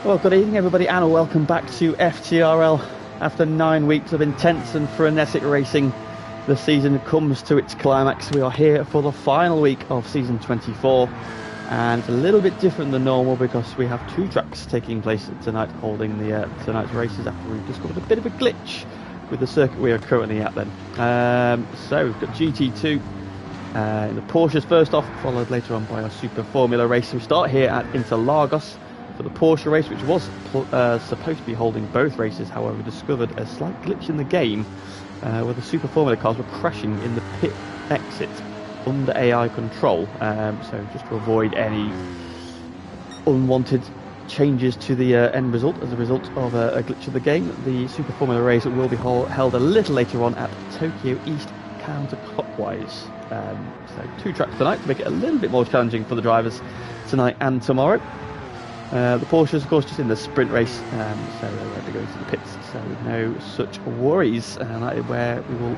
Well, good evening everybody and welcome back to FTRL. After 9 weeks of intense and frenetic racing, the season comes to its climax. We are here for the final week of season 24, and it's a little bit different than normal because we have two tracks taking place tonight holding the tonight's races after we've discovered a bit of a glitch with the circuit we are currently at then. So we've got GT2 in the Porsches first off, followed later on by our Super Formula race. We start here at Interlagos for the Porsche race, which was supposed to be holding both races. However, we discovered a slight glitch in the game where the Super Formula cars were crashing in the pit exit under AI control. So just to avoid any unwanted changes to the end result as a result of a glitch of the game, the Super Formula race will be held a little later on at Tokyo East counterclockwise. So two tracks tonight to make it a little bit more challenging for the drivers tonight and tomorrow. The Porsches, of course, just in the sprint race, so they won't be going to the pits, so no such worries. And that is where we will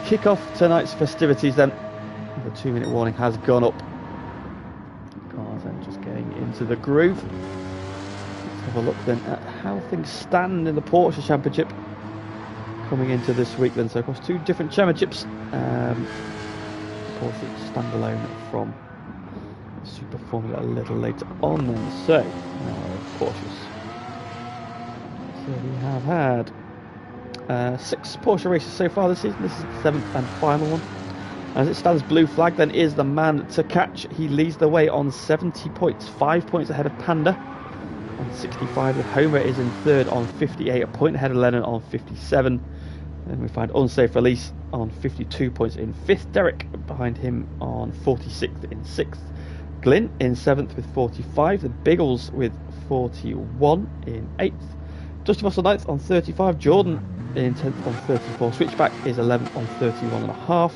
kick off tonight's festivities then. The 2-minute warning has gone up. Cars then just getting into the groove. Let's have a look then at how things stand in the Porsche Championship coming into this week then. So of course two different championships. Porsche standalone from Super Formula a little later on then. So Porsches. So we have had 6 Porsche races so far this season. This is the 7th and final one. As it stands, blue flag then is the man to catch. He leads the way on 70 points, 5 points ahead of Panda on 65. The Homer is in third on 58, a point ahead of Lennon on 57. Then we find Unsafe Release on 52 points in 5th. Derek behind him on 46th in 6th. Glyn in 7th with 45. The Biggles with 41 in 8th. Dusty Muscle 9th on 35. Jordan in 10th on 34. Switchback is 11th on 31.5.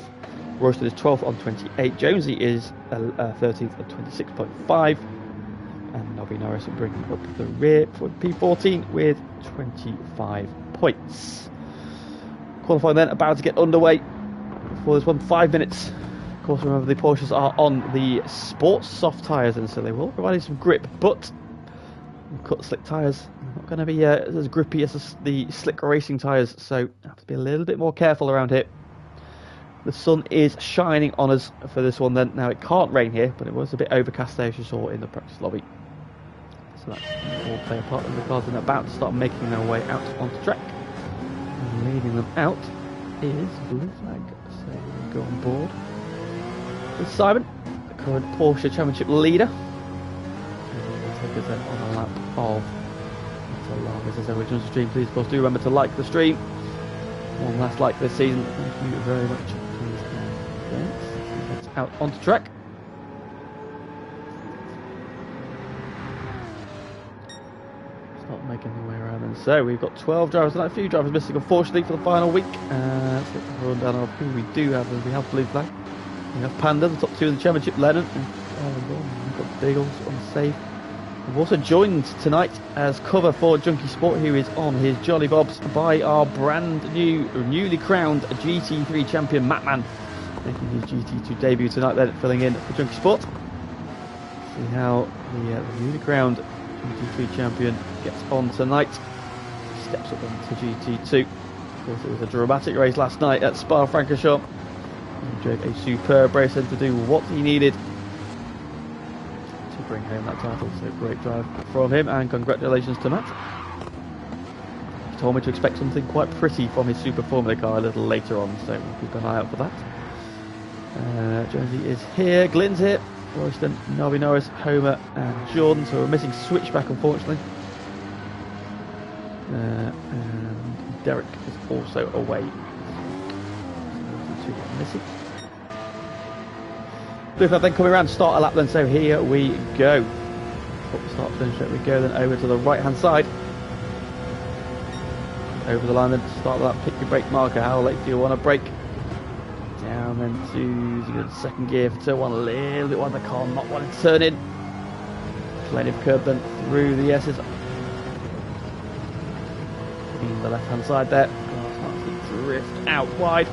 Royston is 12th on 28. Jonesy is 13th at 26.5. And Nobby Norris bringing up the rear for P14 with 25 points. Qualifying then about to get underway for this one. 5 minutes. Of course, remember the Porsches are on the sports soft tyres, and so they will provide some grip, but cut slick tyres are not going to be as grippy as the slick racing tyres, so have to be a little bit more careful around here. The sun is shining on us for this one then. Now it can't rain here, but it was a bit overcast there as you saw in the practice lobby. So that's all play a part, and the cars are about to start making their way out onto track. And leading them out is blue flag, so we'll go on board with Simon, the current Porsche Championship leader. We'll take us then on a lap of Interlagos. As everyone joins the stream, please of course do remember to like the stream. One last like this season, thank you very much. Let's out onto track. Start making the way around, and so we've got 12 drivers tonight. A few drivers missing unfortunately for the final week. Let's get the rundown of who we do have. We have blue flag. We have Panda, the top 2 in the championship, Lennon, and we've got Biggles Unsafe. We've also joined tonight as cover for Junkie Sport, who is on his Jolly Bobs, by our brand new, newly crowned GT3 champion, Mattman, making his GT2 debut tonight then, filling in for Junkie Sport. See how the newly crowned GT3 champion gets on tonight. Steps up into GT2. Of course, it was a dramatic race last night at Spa-Francorchamps. He drove a superb race and to do what he needed to bring home that title. So great drive from him, and congratulations to Matt. He told me to expect something quite pretty from his Super Formula car a little later on, so we'll keep an eye out for that. Jonesy is here, Glyn's here, Royston, Nobby Norris, Homer and Jordan, so we're missing Switchback unfortunately. And Derek is also away. Missing. Blue flag then coming around to start a lap then, so here we go. Up the start finish, we go then over to the right hand side. Over the line then to start the lap, pick your brake marker, how late do you want to brake? Down then to second gear for turn 1, a little bit wide the car, not wanting to turn in. Plenty of curb then through the S's. In the left hand side there, car starts to drift out wide.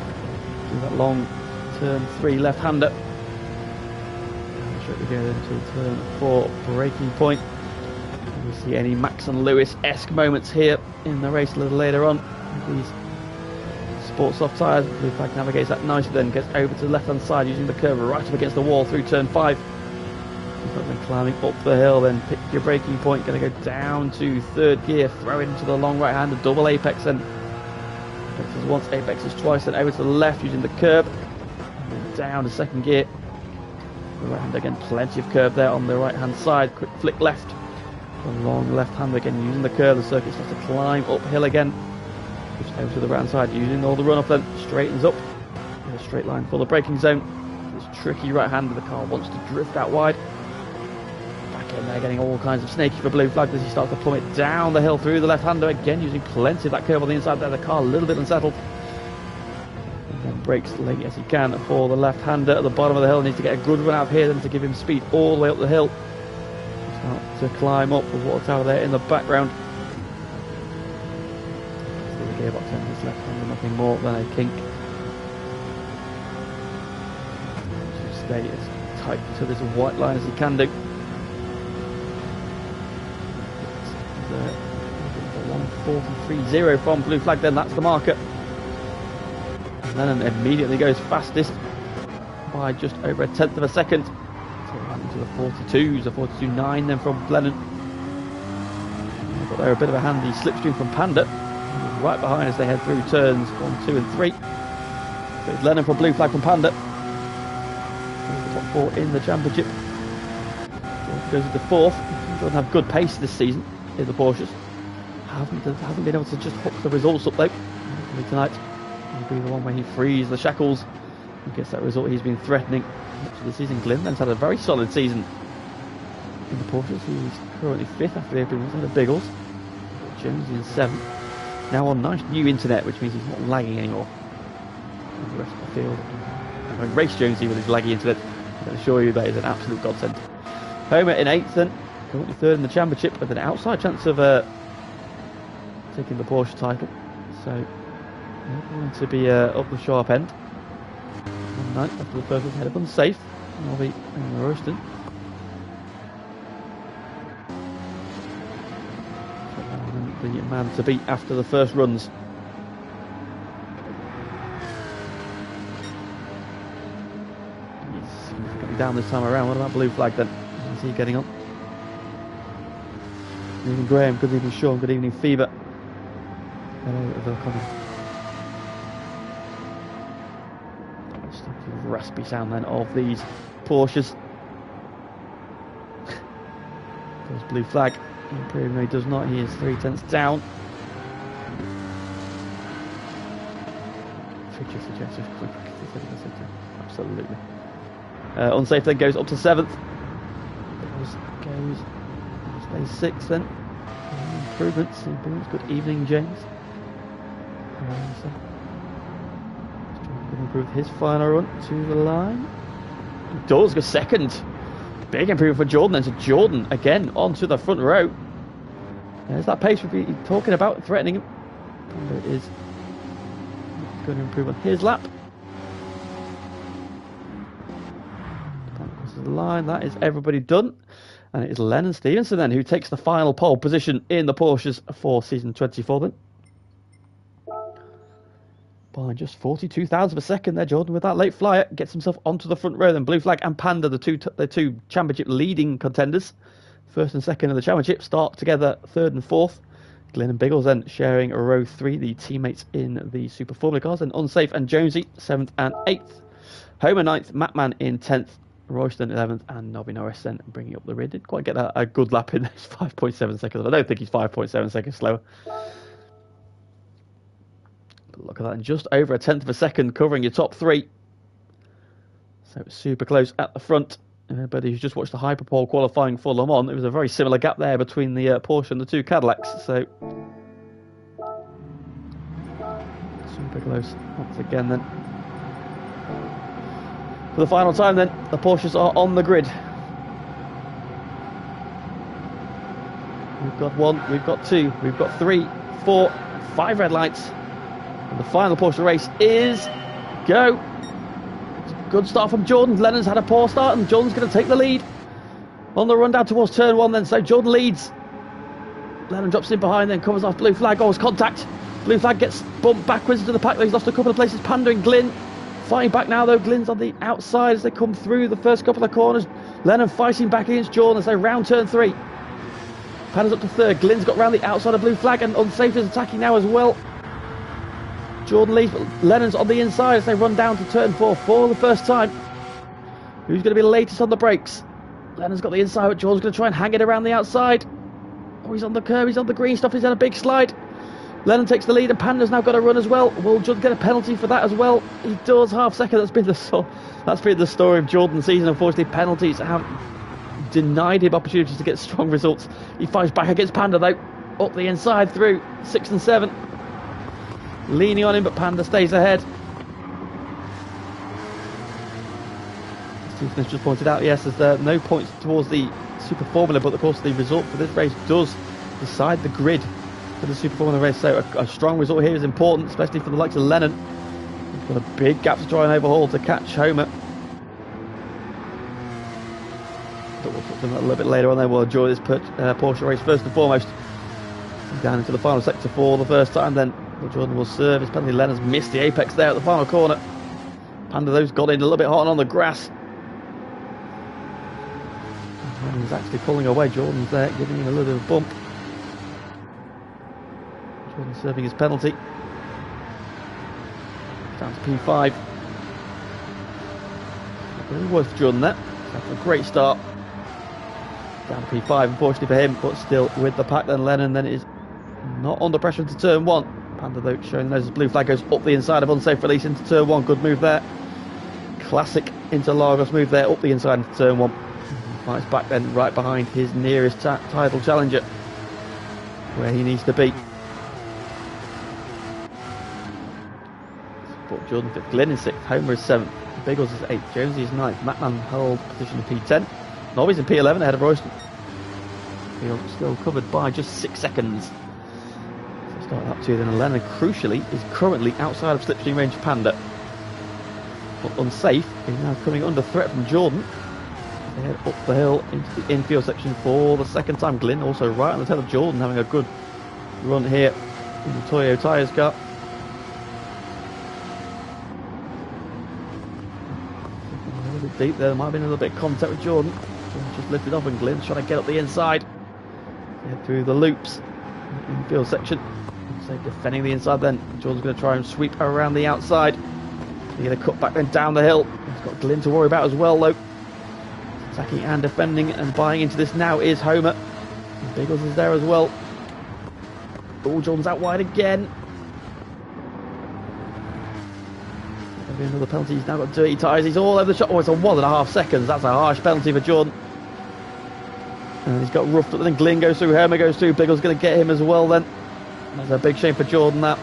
That long turn 3 left-hander. Straight we go into turn 4 braking point. We see any Max and Lewis-esque moments here in the race a little later on. These sport soft tyres. Blue flag navigates that nicely, then gets over to the left-hand side using the curve right up against the wall through turn 5. Then climbing up the hill, then pick your braking point, going to go down to third gear, throw it into the long right hand, a double apex, and apexes once, apexes twice, then over to the left using the curb, and then down to second gear. The right hand again, plenty of curve there on the right hand side, quick flick left, the long left hand again using the curve, the circuit starts to climb uphill again, just over to the right hand side using all the run up, then straightens up, in a straight line for the braking zone. This tricky right hand, the car wants to drift out wide. And they're getting all kinds of snaky for blue flag as he starts to plummet down the hill through the left-hander again, using plenty of that curve on the inside there. The car a little bit unsettled, and then brakes late as he can for the left-hander at the bottom of the hill. Needs to get a good run out of here then to give him speed all the way up the hill. Start to climb up with water tower there in the background. The gearbox end his left-hander, nothing more than a kink. To stay as tight to this white line as he can do. 1:43.0 from blue flag, then that's the marker. And then immediately goes fastest by just over a tenth of a second. So into the 42s, a 42.9 then from Lennon. But they're a bit of a handy slipstream from Panda, right behind as they head through turns 1, 2 and 3. So it's Lennon from blue flag from Panda. The top 4 in the championship. Goes into 4th. He doesn't have good pace this season in the Porsches. Haven't been able to just hook the results up though. Maybe tonight will be the one where he frees the shackles and gets that result he's been threatening much of the season. Glimmer's had a very solid season in the Porsches. He's currently 5th after the opening ones, had a big us. Jones in 7th. Now on nice new internet, which means he's not lagging anymore. And the rest of the field. And when race Jonesy with his laggy internet, I can assure you that is an absolute godsend. Homer in 8th then, currently 3rd in the championship with an outside chance of taking the Porsche title, so going to be up the sharp end. 1 9th after the first one, head up unsafe. Nobby and Royston. The man to beat after the first runs. He's significantly down this time around. What about blue flag then? How's he getting on? Good evening Graham, good evening Sean, good evening Fever. Hello, raspy sound then of these Porsches. Goes blue flag. Improving, no, he does not. He is 3/10 down. Absolutely. Unsafe then goes up to 7th. Stays 6th then. Improvements. Good evening, James. So to improve his final run to the line. Does go 2nd. Big improvement for Jordan then. So Jordan again onto the front row. There's that pace we've been talking about, threatening him. And it is going to improve on his lap. Crosses the line. That is everybody done. And it is Lennon Stevenson then who takes the final pole position in the Porsches for season 24 then. By just 42 thousandths of a second there, Jordan with that late flyer gets himself onto the front row. Then blue flag and Panda, the two championship leading contenders, 1st and 2nd in the championship, start together 3rd and 4th. Glenn and Biggles then sharing a row 3, the teammates in the Super Formula cars. And Unsafe and Jonesy 7th and 8th. Homer 9th, Mattman in 10th, Royston 11th, and Nobby Norris then bringing up the rear. Didn't quite get a good lap in those 5.7 seconds. I don't think he's 5.7 seconds slower. But look at that, and just over a tenth of a second covering your top 3. So it was super close at the front. But if you just watched the Hyperpole qualifying for Le Mans, it was a very similar gap there between the Porsche and the 2 Cadillacs. So super close once again then. For the final time then, the Porsches are on the grid. We've got 1, we've got 2, we've got 3, 4, 5 red lights. And the final Porsche race is go. Good start from Jordan. Lennon's had a poor start and Jordan's going to take the lead on the run down towards turn 1 then. So Jordan leads. Lennon drops in behind, then covers off blue flag. Goes contact. Blue flag gets bumped backwards into the pack. He's lost a couple of places. Panda and Glyn fighting back now, though. Glyn's on the outside as they come through the first couple of corners. Lennon fighting back against Jordan as they round turn 3. Panda's up to third. Glyn's got round the outside of blue flag, and Unsafe is attacking now as well. Jordan leads, but Lennon's on the inside as they run down to turn 4 for the first time. Who's going to be latest on the brakes? Lennon's got the inside, but Jordan's going to try and hang it around the outside. Oh, he's on the curb, he's on the green stuff, he's had a big slide. Lennon takes the lead, and Panda's now got to run as well. Will Jordan get a penalty for that as well? He does, half second. That's been the story of Jordan's season. Unfortunately, penalties have denied him opportunities to get strong results. He fights back against Panda though, up the inside through 6 and 7. Leaning on him, but Panda stays ahead. Stephen has just pointed out, yes, there's no points towards the Super Formula, but of course the result for this race does decide the grid for the Super Formula race, so a strong result here is important, especially for the likes of Lennon. He's got a big gap to try and overhaul to catch Homer. But we'll talk to them a little bit later on. Then we'll enjoy this Porsche race first and foremost. Down into the final sector for the first time, then Jordan will serve. His penalty. Lennon's missed the apex there at the final corner. Panda, those got in a little bit hot on the grass. Lennon's actually pulling away. Jordan's there, giving him a little bit of a bump. Jordan serving his penalty. Down to P5. Really worth Jordan there. That's a great start. Down to P5, unfortunately for him, but still with the pack. Then Lennon then is not under pressure into turn 1. Panda though showing the nose as blue flag goes up the inside of unsafe release into turn 1. Good move there. Classic Interlagos move there, up the inside into turn 1. Fights back then right behind his nearest title challenger, where he needs to be. But Jordan 5th, Glyn is 6th, Homer is 7th, Biggles is 8th, Jonesy is 9th, Matman held position in P10, Nobby's in P11 ahead of Royston. Still covered by just 6 seconds. So start up to then Lennon, crucially, is currently outside of slipstream range of Panda. But unsafe, is now coming under threat from Jordan. They head up the hill into the infield section for the second time. Glyn also right on the tail of Jordan, having a good run here in the Toyo Tyres car. A little bit deep there, might have been a little bit of contact with Jordan. Just lifted off, and Glyn's trying to get up the inside. Head through the loops in the infield section. So defending the inside then. Jordan's going to try and sweep around the outside. He's going to cut back then down the hill. He's got Glyn to worry about as well though. Attacking and defending and buying into this now is Homer. And Biggles is there as well. Oh, Jordan's out wide again. There'll be another penalty. He's now got dirty tyres. He's all over the shot. Oh, it's on 1.5 seconds. That's a harsh penalty for Jordan. And he's got roughed up. Then Glyn goes through. Homer goes through. Biggles going to get him as well then. That's a big shame for Jordan, that.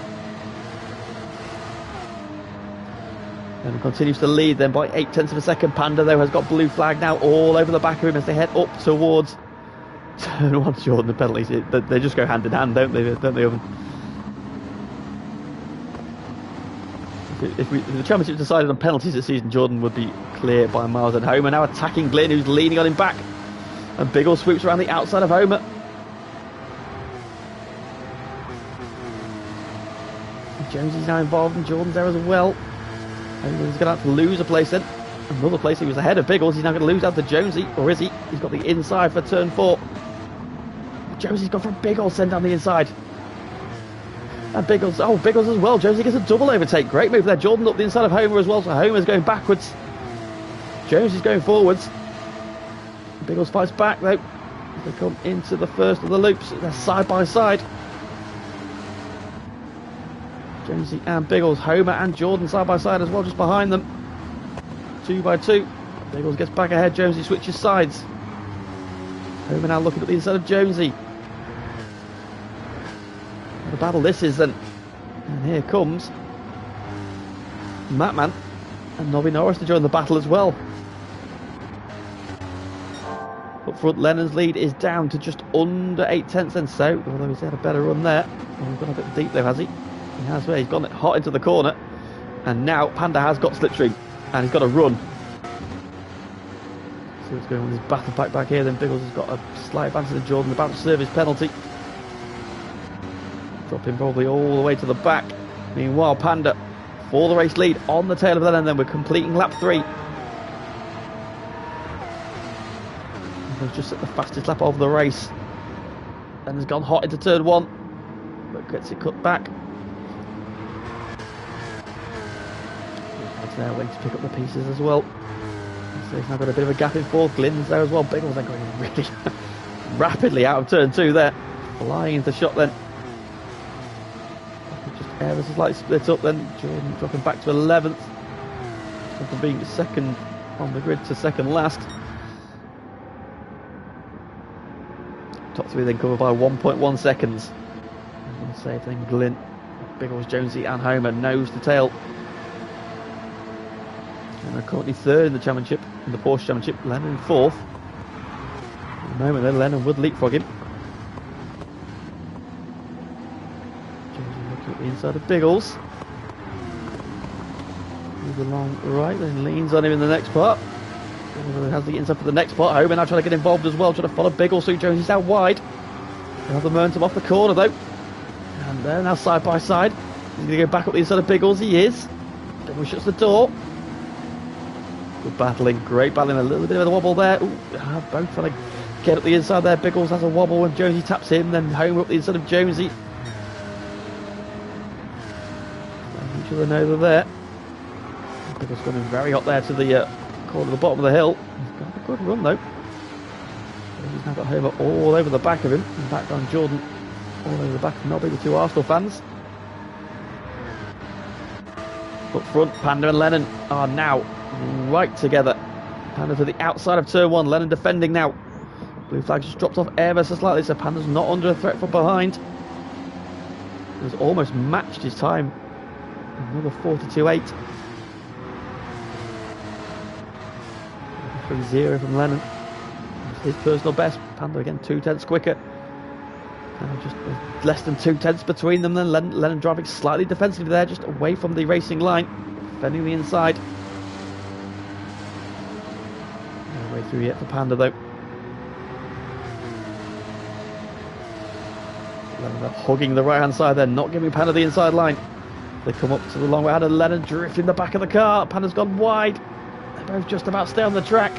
And continues to lead then by 0.8 of a second. Panda though has got blue flag now all over the back of him as they head up towards turn 1. Jordan, the penalties, they just go hand in hand, don't they? Don't they? If the championship decided on penalties this season, Jordan would be clear by miles. And Homer now attacking Glyn, who's leaning on him back. And Biggles swoops around the outside of Homer. Jonesy's now involved, and Jordan's there as well. Homer's going to have to lose a place then. Another place. He was ahead of Biggles. He's now going to lose out to Jonesy, or is he? He's got the inside for turn 4. Jonesy's gone for a big old send down the inside. And Biggles as well. Jonesy gets a double overtake. Great move there. Jordan up the inside of Homer as well, so Homer's going backwards. Jonesy's going forwards. Biggles fights back though. They come into the first of the loops. They're side by side. Jonesy and Biggles, Homer and Jordan side by side as well, just behind them. 2 by 2. Biggles gets back ahead. Jonesy switches sides. Homer now looking at the inside of Jonesy. What a battle this is then. And here comes Matman and Nobby Norris to join the battle as well. Up front, Lennon's lead is down to just under 0.8 then, so although he's had a better run there. Oh, he's gone a bit deep though, has he? He has, where he's gone hot into the corner, and now Panda has got slipstream and he's got a run. See what's going on with his battle back here. Then Biggles has got a slight advantage to Jordan, about to serve his penalty. dropping probably all the way to the back. Meanwhile, Panda for the race lead on the tail of Lennon. Then we're completing lap 3. He's just at the fastest lap of the race. Then has gone hot into turn 1, but gets it cut back. He's there waiting to pick up the pieces as well. So he's now got a bit of a gap in fourth. Glynn's there as well. Biggles then going really rapidly out of turn 2 there. Flying into shot then. Just ever so slightly split up then. Jordan dropping back to 11th. From being second on the grid to second last. Top 3 then covered by 1.1 seconds. I'm going to say then Glynn, Biggles, Jonesy and Homer nose to tail. And they're currently 3rd in the championship, in the Porsche Championship. Lennon 4th. At the moment then Lennon would leapfrog him. Jonesy looking at the inside of Biggles. Moves along right, then leans on him in the next part. Has the inside for the next part. Homer now trying to get involved as well, trying to follow Biggles through. Jonesy's out wide. They have the momentum off the corner though. And they're now side by side. He's going to go back up the inside of Biggles. He is. Biggles shuts the door. Good battling, great battling. A little bit of a wobble there. Ooh, both trying to get up the inside there. Biggles has a wobble when Jonesy taps him. Then Homer up the inside of Jonesy. Each other know they're there. Biggles coming very hot there to the corner of the bottom of the hill. He's got a good run though. He's now got Homer all over the back of him. And back on Jordan all over the back of Nobby, the 2 Arsenal fans. Up front, Panda and Lennon are now right together. Panda to the outside of turn 1. Lennon defending now. Blue flag just dropped off ever so slightly, so Panda's not under a threat from behind. He's almost matched his time. Another 42.8. 3-0 from Lennon. His personal best. Panda again 2/10 quicker. Just less than 2/10 between them. Then Lennon driving slightly defensively there, just away from the racing line, defending the inside. No way through yet for Panda though. Lennon hugging the right hand side there, not giving Panda the inside line. They come up to the long way out, and Lennon drifting the back of the car. Panda's gone wide. They both just about stay on the track.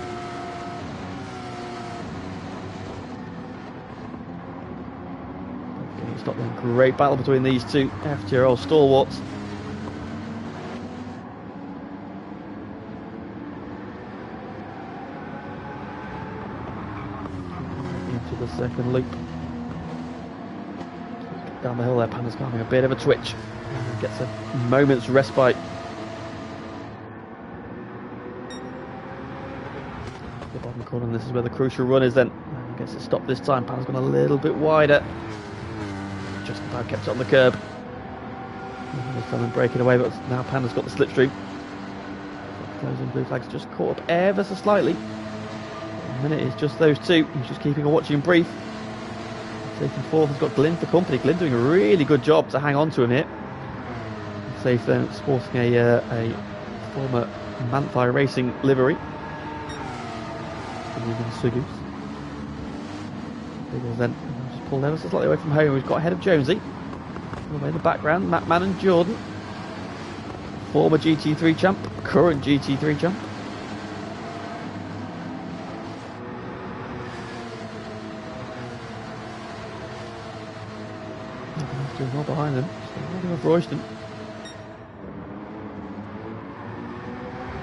Stop them. Great battle between these 2 FTRL stalwarts. Into the second loop. Down the hill there, Panda's having a bit of a twitch. Gets a moment's respite. The bottom corner, and this is where the crucial run is then. Gets it stopped this time. Panda's gone a little bit wider. Just about kept it on the curb. This time breaking away, but now Panda's got the slipstream. Closing blue flags just caught up ever so slightly. A minute is just those 2. He's just keeping a watching brief. Taking 4th has got Glynn for company. Glynn doing a really good job to hang on to him here. Safe then, sporting a former Manthai Racing livery. Biggles then just pulled ever so slightly away from home. We've got ahead of Jonesy. All the way in the background, Matt Mann and Jordan. Former GT3 champ, current GT3 champ. Doing well behind them. Of Royston.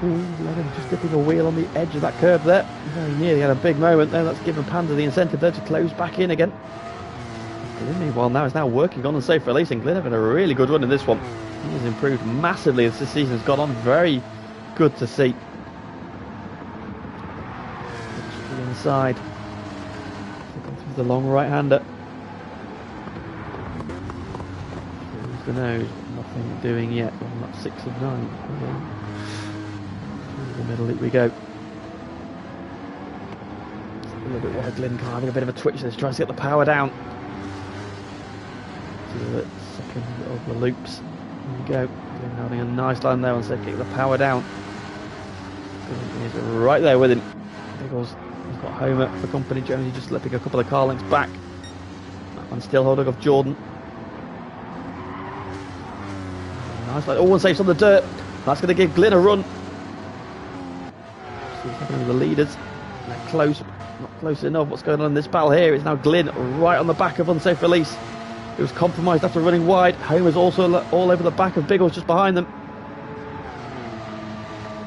Lennon just dipping a wheel on the edge of that curve there. Very nearly had a big moment there. That's given Panda the incentive there to close back in again. Glynn, meanwhile, now is now working on the safe releasing. Glynn having a really good run in this one. He has improved massively as this season has gone on. Very good to see. To the inside. Gone through the long right-hander. Through the nose. Nothing doing yet. On lap 6 of 9. Through the middle loop we go. A little bit wide. Glynn having a bit of a twitch there. Tries to get the power down. To the second of the loops. There we go. Glynn having a nice line there on set, getting the power down. He's right there with him. Biggles, he's got Homer for company. Jonesy just slipping a couple of car lengths back. That one's still holding off Jordan. Nice, like, all safe on the dirt. That's going to give Glyn a run. See what's happening with the leaders. They're close, not close enough. What's going on in this battle here? It's now Glyn right on the back of Unsafe Release. It was compromised after running wide. Homer's also all over the back of Biggles just behind them.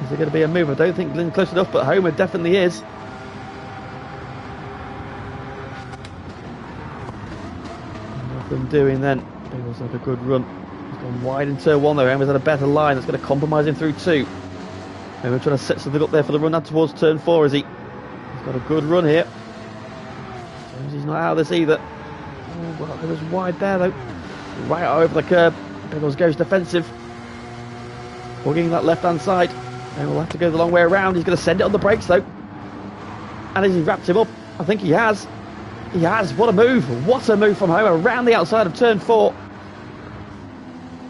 Is there going to be a move? I don't think Glyn's close enough, but Homer definitely is. Nothing doing then. Biggles had a good run. He's gone wide in turn one though. Homer's had a better line that's going to compromise him through two. Homer trying to set something up there for the run out towards turn four, is he? He's got a good run here. He's not out of this either. Oh, well, it was wide there though. Right over the curb. Biggles goes defensive. Hugging that left hand side. And we'll have to go the long way around. He's going to send it on the brakes though. And as he wrapped him up, I think he has. He has. What a move. What a move from Homer around the outside of turn four.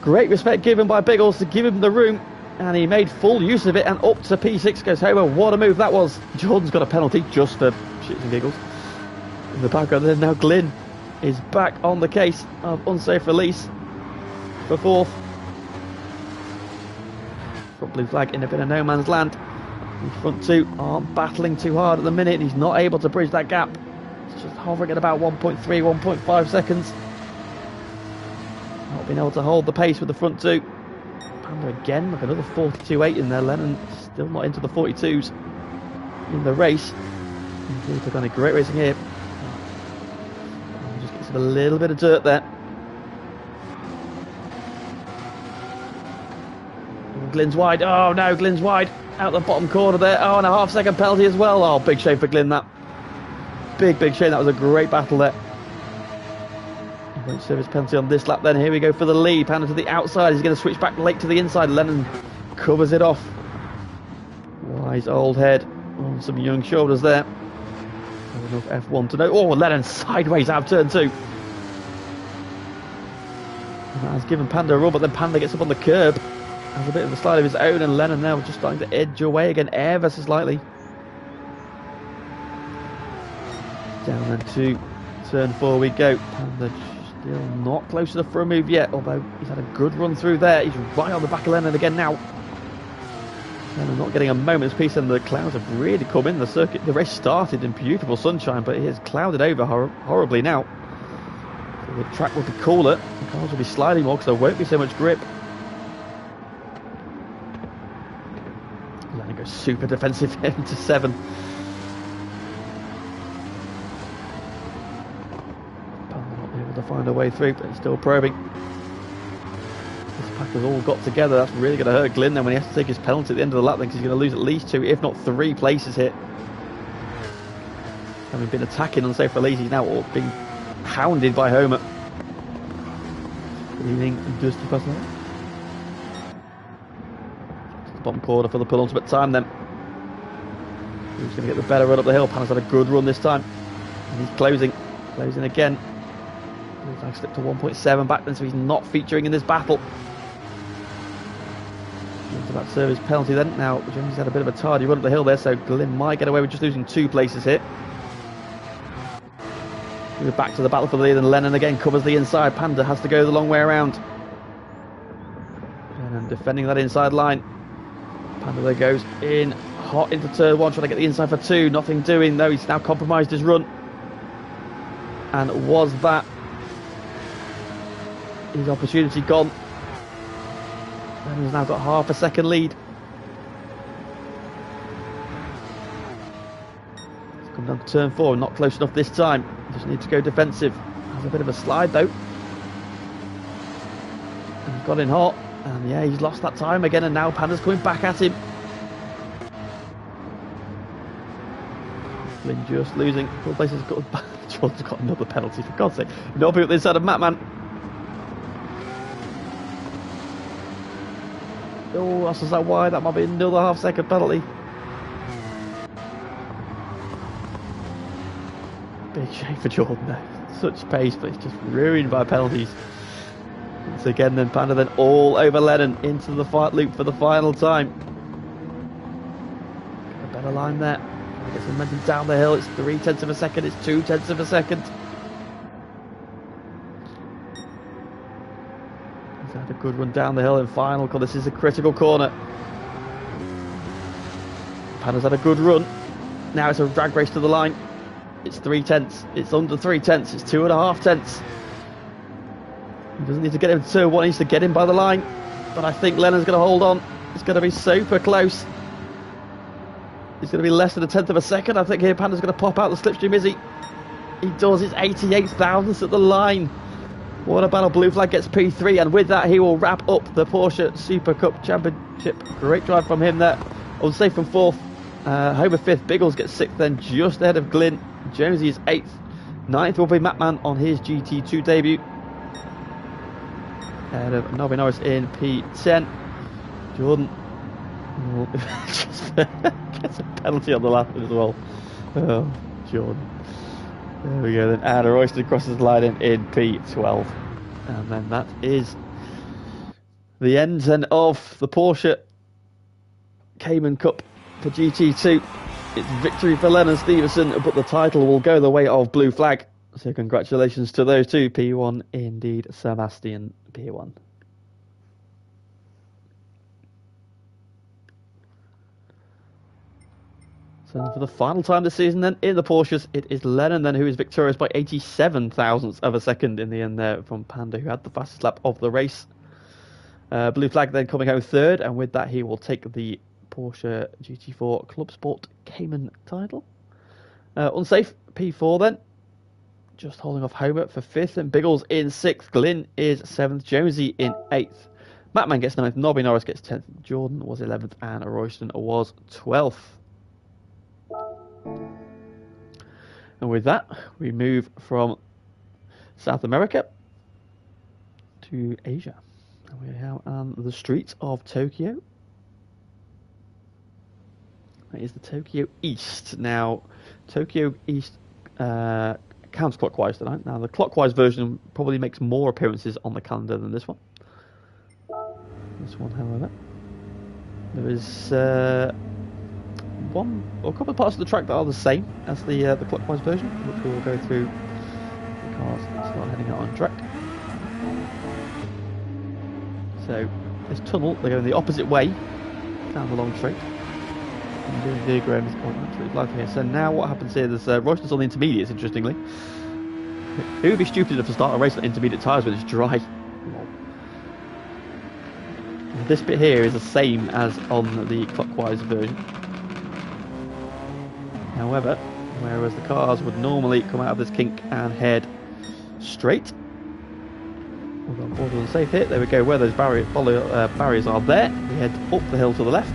Great respect given by Biggles to give him the room. And he made full use of it. And up to P6 goes Homer. What a move that was. Jordan's got a penalty just for shits and giggles. In the background there now Glyn is back on the case of Unsafe Release for fourth. Front blue flag in a bit of no man's land. The front two aren't battling too hard at the minute. He's not able to bridge that gap. It's just hovering at about 1.3, 1.5 seconds. Not being able to hold the pace with the front two. Panda again, like another 42.8 in there. Lennon still not into the 42s in the race. They've done a great racing here. Just gets a little bit of dirt there. Glyn's wide. Oh no, Glyn's wide. Out the bottom corner there. Oh, and a half-second penalty as well. Oh, big shame for Glyn that. Big shame. That was a great battle there. He won't serve his penalty on this lap then. Here we go for the lead. Panda to the outside. He's going to switch back late to the inside. Lennon covers it off. Wise old head on some young shoulders there. Enough F1 to know. Oh, Lennon sideways out of turn two. And that has given Panda a run, but then Panda gets up on the curb. Has a bit of a slide of his own, and Lennon now just starting to edge away again ever so slightly. Down then to turn four we go. Panda still not close enough for a move yet, although he's had a good run through there. He's right on the back of Lennon again now. Lennon not getting a moment's peace, and the clouds have really come in. The circuit, the race started in beautiful sunshine, but it is clouded over horribly now. So the track will be cooler, the cars will be sliding more because there won't be so much grip. Lennon goes super defensive into 7. Panda not able to find a way through, but he's still probing. This pack has all got together. That's really going to hurt Glyn then when he has to take his penalty at the end of the lap, because he's going to lose at least 2, if not 3 places here. Having been attacking Unsafe Release, he's now being hounded by Homer. Leading dusty past that. Bottom corner for the penultimate time then. Who's going to get the better run up the hill? Pan's had a good run this time. And he's closing again. Blue flag slipped to 1.7 back then, so he's not featuring in this battle. He's about to serve his penalty then. Now, Jones had a bit of a tardy run up the hill there, so Glyn might get away with just losing 2 places here. We're back to the battle for the lead, and Lennon again covers the inside. Panda has to go the long way around. And defending that inside line. Panda there goes in hot into turn 1, trying to get the inside for 2. Nothing doing though. He's now compromised his run. And was that his opportunity gone? And he's now got half a second lead. He's come down to turn 4, not close enough this time. Just need to go defensive. Has a bit of a slide though. And he's got in hot. And yeah, he's lost that time again, and now Panda's coming back at him. Glyn just losing 4 places. Jordan's got another penalty, for God's sake. No people inside of Matman. Oh, that's that wide. That might be another half-second penalty. Big shame for Jordan there. Such pace, but it's just ruined by penalties. Once again then Panda then all over Lennon into the fight loop for the final time. Got a better line there. Gets momentum down the hill. It's 0.3 of a second. It's 0.2 of a second. He's had a good run down the hill in final. This is a critical corner. Panda's had a good run. Now it's a drag race to the line. It's 3 tenths. It's under 3 tenths. It's 2.5 tenths. He doesn't need to get him to turn 1. He needs to get him by the line. But I think Lennon's going to hold on. It's going to be super close. It's going to be less than 1/10 of a second. I think here Panda's going to pop out the slipstream, is he? He does. It's 88 thousandths at the line. What a battle. Blue flag gets P3. And with that, he will wrap up the Porsche Super Cup Championship. Great drive from him there. Unsafe from 4th. Homer 5th. Biggles gets 6th then, just ahead of Glynn. Jonesy is 8th. 9th will be Mattman on his GT2 debut. Ahead of Nobby Norris in P10. Jordan just gets a penalty on the lap as well. Oh, Jordan. There we go then. And Royston crosses the line in P12. And then that is the end then of the Porsche Cayman Cup for GT2. It's victory for Lennon Stevenson, but the title will go the way of Blue Flag. So congratulations to those two. P1 indeed, Sebastian P1. So for the final time this season then, in the Porsches, it is Lennon then who is victorious by 87 thousandths of a second in the end there from Panda, who had the fastest lap of the race. Blue Flag then coming home 3rd, and with that he will take the Porsche GT4 Club Sport Cayman title. Unsafe, P4 then. Just holding off Homer for 5th, and Biggles in 6th. Glynn is 7th. Jonesy in 8th. Mattman gets 9th. Nobby Norris gets 10th. Jordan was 11th, and Royston was 12th. And with that, we move from South America to Asia. And we're now on the streets of Tokyo. That is the Tokyo East. Now, Tokyo East counterclockwise tonight. Now, the clockwise version probably makes more appearances on the calendar than this one. This one, however, there is a couple of parts of the track that are the same as the clockwise version, which we will go through. The cars start heading out on track. So, this tunnel, they're going the opposite way down the long straight. And doing diagrams on absolutely live here. So now what happens here, there's Royston's on the intermediates, interestingly. Who would be stupid enough to start a race on intermediate tyres when it's dry? This bit here is the same as on the clockwise version. However, whereas the cars would normally come out of this kink and head straight. Order unsafe hit, there we go, where those barriers are there. We head up the hill to the left.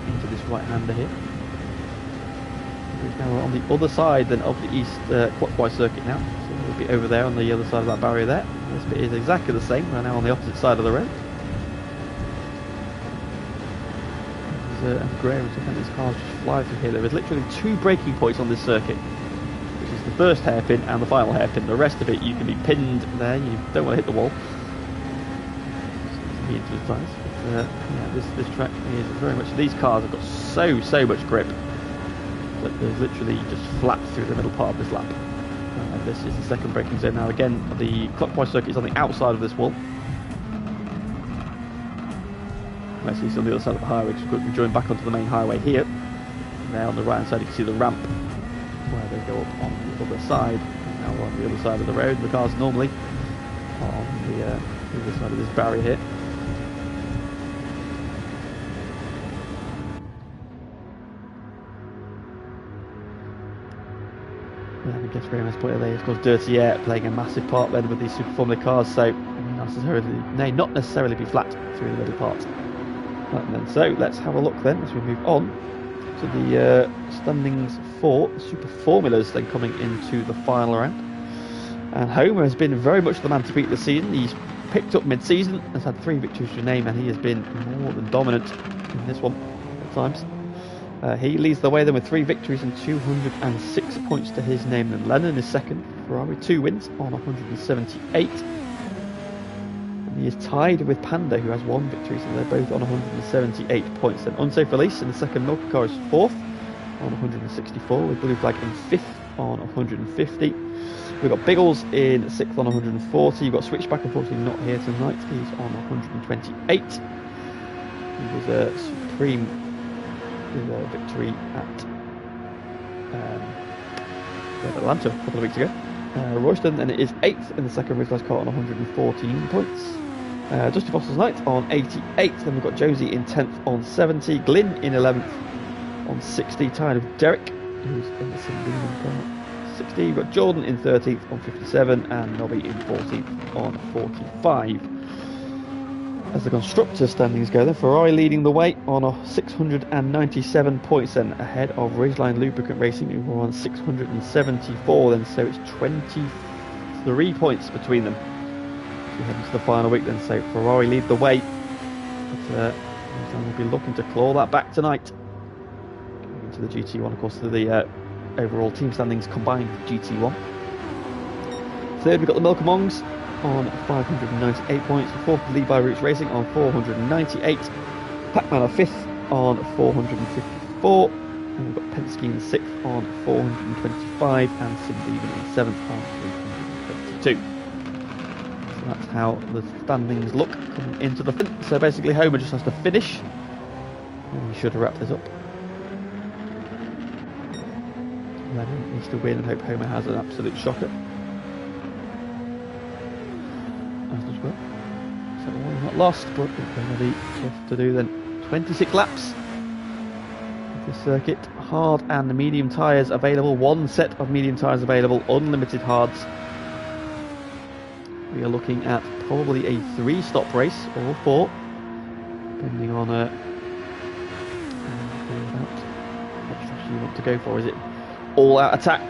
Into this right-hander here. Now we're on the other side then of the east clockwise circuit now. So we'll be over there on the other side of that barrier there. This bit is exactly the same, we're now on the opposite side of the road. And Graham, I think these cars just fly through here. There is literally 2 braking points on this circuit, which is the first hairpin and the final hairpin. The rest of it, you can be pinned there. You don't want to hit the wall. Yeah, this track is very much. These cars have got so much grip that there's literally just flat through the middle part of this lap. And this is the second braking zone. Now again, the clockwise circuit is on the outside of this wall. Actually, it's on the other side of the highway, because we join back onto the main highway here. And there on the right hand side you can see the ramp where they go up on the other side. And now we're on the other side of the road. The cars normally are on the other side of this barrier here. Yeah, I guess very nice point there. Of course, dirty air playing a massive part then with these Super Formula cars, so it may not necessarily be flat through the middle part. Right then, so let's have a look then as we move on to the standings for Super Formulas then coming into the final round. And Homer has been very much the man to beat this season. He's picked up mid-season, has had 3 victories to name, and he has been more than dominant in this one at times. He leads the way then with 3 victories and 206 points to his name. And Lennon is second, Ferrari 2 wins on 178. He is tied with Panda, who has 1 victory, so they're both on 178 points. Then Unsafe Release in the second milk car is 4th on 164, with Blue Flag in 5th on 150. We've got Biggles in 6th on 140. You've got Switchback, unfortunately not here tonight. He's on 128. He was a supreme with a victory at Atlanta a couple of weeks ago. Royston then is 8th in the second race class car on 114 points. Dusty Foster's ninth on 88. Then we've got Josie in 10th on 70. Glyn in 11th on 60. Tired of Derek, who's in the St. car. 60. You've got Jordan in 13th on 57 and Nobby in 14th on 45. As the constructor standings go, then Ferrari leading the way on a 697 points, then ahead of Ridgeline Lubricant Racing, who are on 674. Then so it's 23 points between them. As we head into the final week, then so Ferrari lead the way, but we'll be looking to claw that back tonight. Going into the GT1, of course, to the overall team standings combined GT1. Third, we've got the Milkamongs on 598 points. Fourth, Lead by Roots Racing on 498. Pac-Man are 5th on 454. And we've got Penske in 6th on 425 and Sim Beaver in 7th on 322. So that's how the standings look coming into the front. So basically Homer just has to finish and we should wrap this up. Lennon needs to win and hope Homer has an absolute shocker. As does well. So one not lost, but it's going to be tough to do then. 26 laps of this circuit. Hard and medium tyres available. One set of medium tyres available. Unlimited hards. We are looking at probably a 3-stop race or 4, depending on what strategy you want to go for. Is it all-out attack,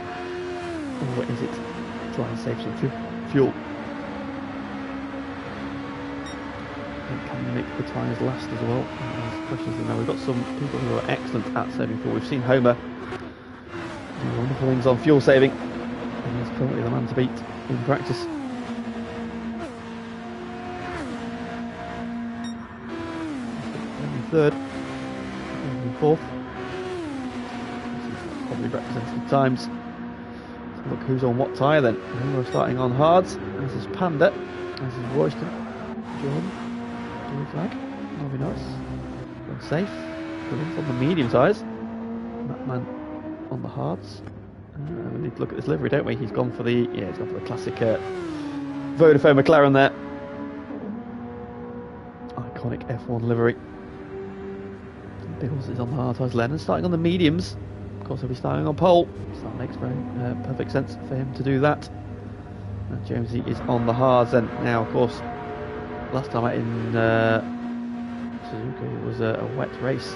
or is it try and save some fuel? And can you make the tyres last as well? There's questions in there. We've got some people who are excellent at saving fuel. We've seen Homer do wonderful things on fuel saving, and he's currently the man to beat in practice. Third, and fourth. Probably representative times. So look who's on what tyre then. We're starting on hards. This is Panda. This is Royston. Jordan. Blue flag. That'll be nice. Going safe. Williams on the medium tyres. Batman on the hards. We need to look at this livery, don't we? He's gone for the classic Vodafone McLaren there. Iconic F1 livery. Biggles is on the hard tyres. Lennon starting on the mediums. Of course, he'll be starting on pole, so that makes very perfect sense for him to do that. And Jonesy is on the hards. And now, of course, last time out in Suzuka it was a wet race.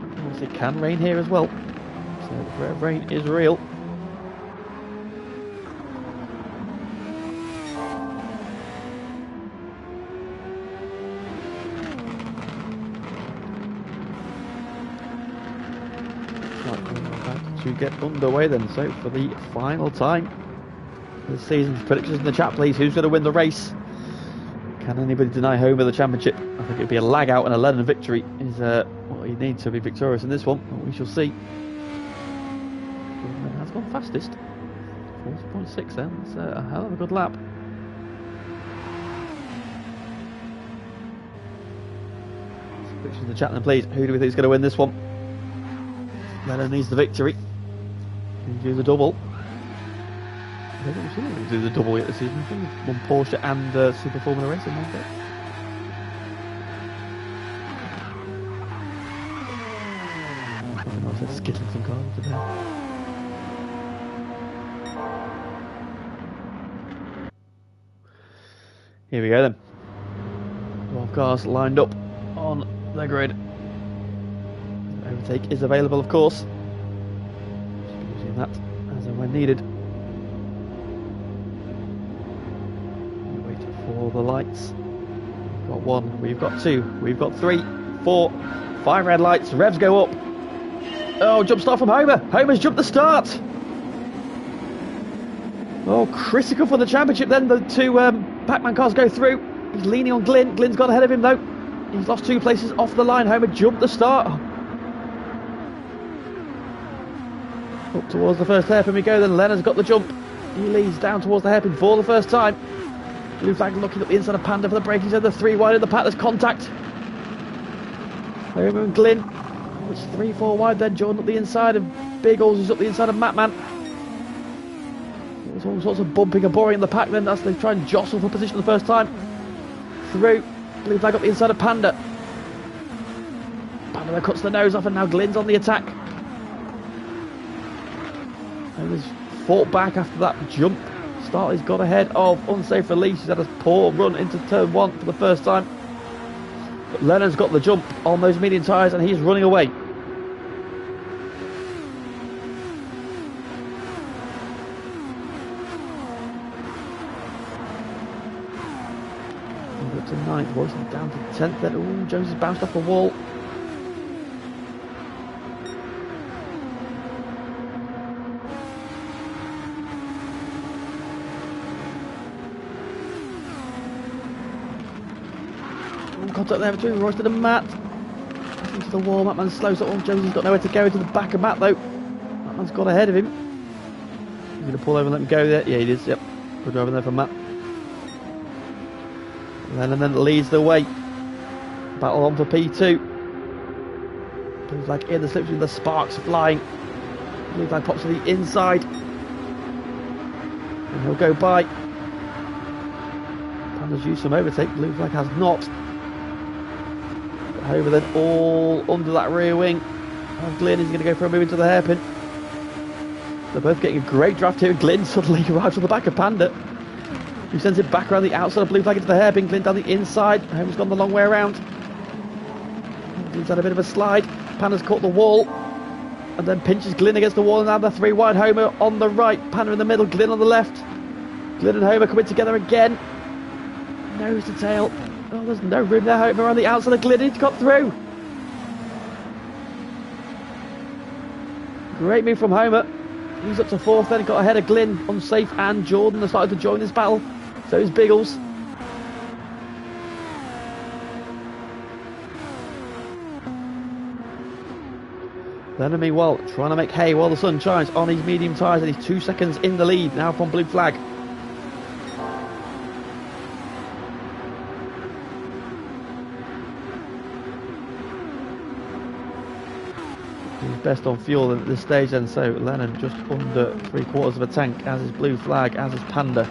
Of course, it can rain here as well, so the threat of rain is real. To get underway then, so for the final time for the season's predictions in the chat please. Who's going to win the race? Can anybody deny Homer the championship? I think it'd be a lag out and a Lennon victory is what he needs to be victorious in this one. We shall see. Jordan has gone fastest, 40.6 then. That's a hell of a good lap. Predictions in the chat then please. Who do we think is going to win this one? Lennon needs the victory. Can you do the double? I don't think we've seen anybody do the double yet this season. I think we've won Porsche and Super Formula Racing one bit. I said skittling some cars today. Here we go then. 12 cars lined up on the grid. Overtake is available, of course. Just be using that as and when needed. We're waiting for the lights. We've got 1, we've got 2, we've got 3, 4, 5 red lights. Revs go up. Oh, jump start from Homer. Homer's jumped the start. Oh, critical for the championship then. The two Pac-Man cars go through. He's leaning on Glyn. Glyn's got ahead of him though. He's lost 2 places off the line. Homer jumped the start. Up towards the first hairpin we go, then Leonard's got the jump. He leads down towards the hairpin for the first time. Blue flag looking at the inside of Panda for the braking zone. The 3 wide in the pack, there's contact. Homer and Glyn. It's 3-4 wide then. Jordan up the inside of Biggles, who's up the inside of Matman. There's all sorts of bumping and boring in the pack then as they try and jostle for position the first time. Through. Blue flag up the inside of Panda. Panda cuts the nose off and now Glyn's on the attack. Homer's fought back after that jump. Start he's got ahead of Unsafe Release. He's had a poor run into turn 1 for the first time. But Leonard's got the jump on those medium tyres and he's running away. Up to 9th, Royston down to 10th then. Ooh, Jones has bounced off the wall. Contact there between Royston and Matt. Into the wall, Matman slows up on. Jonesy's got nowhere to go, into the back of Matt though. Matman's got ahead of him. He's going to pull over and let him go there. Yeah, he is, yep. Good driving there from Matt. And then leads the way. Battle on for P2. Blue flag in the slipstream, the sparks flying. Blue flag pops to the inside. And he'll go by. Panda's used some overtake, Blue flag has not. Over then all under that rear wing. Glyn is going to go for a move into the hairpin. They're both getting a great draft here. Glyn suddenly arrives on the back of Panda, who sends it back around the outside of Blue flag into the hairpin. Glyn down the inside. Homer's gone the long way around. Glyn's had a bit of a slide. Panda's caught the wall and then pinches Glyn against the wall, and now the 3 wide. Homer on the right, Panda in the middle, Glyn on the left. Glyn and Homer coming together again. Nose to tail. Oh, there's no room there. Homer on the outside of Glyn. He's got through. Great move from Homer. He's up to 4th then. Got ahead of Glyn, Unsafe and Jordan. They're starting to join this battle. So is Biggles. Leonard meanwhile trying to make hay while the sun shines on his medium tyres, and he's 2 seconds in the lead now from Blue flag. Best on fuel at this stage then, so Lennon just under 3/4 of a tank, as is Blue flag, as is Panda,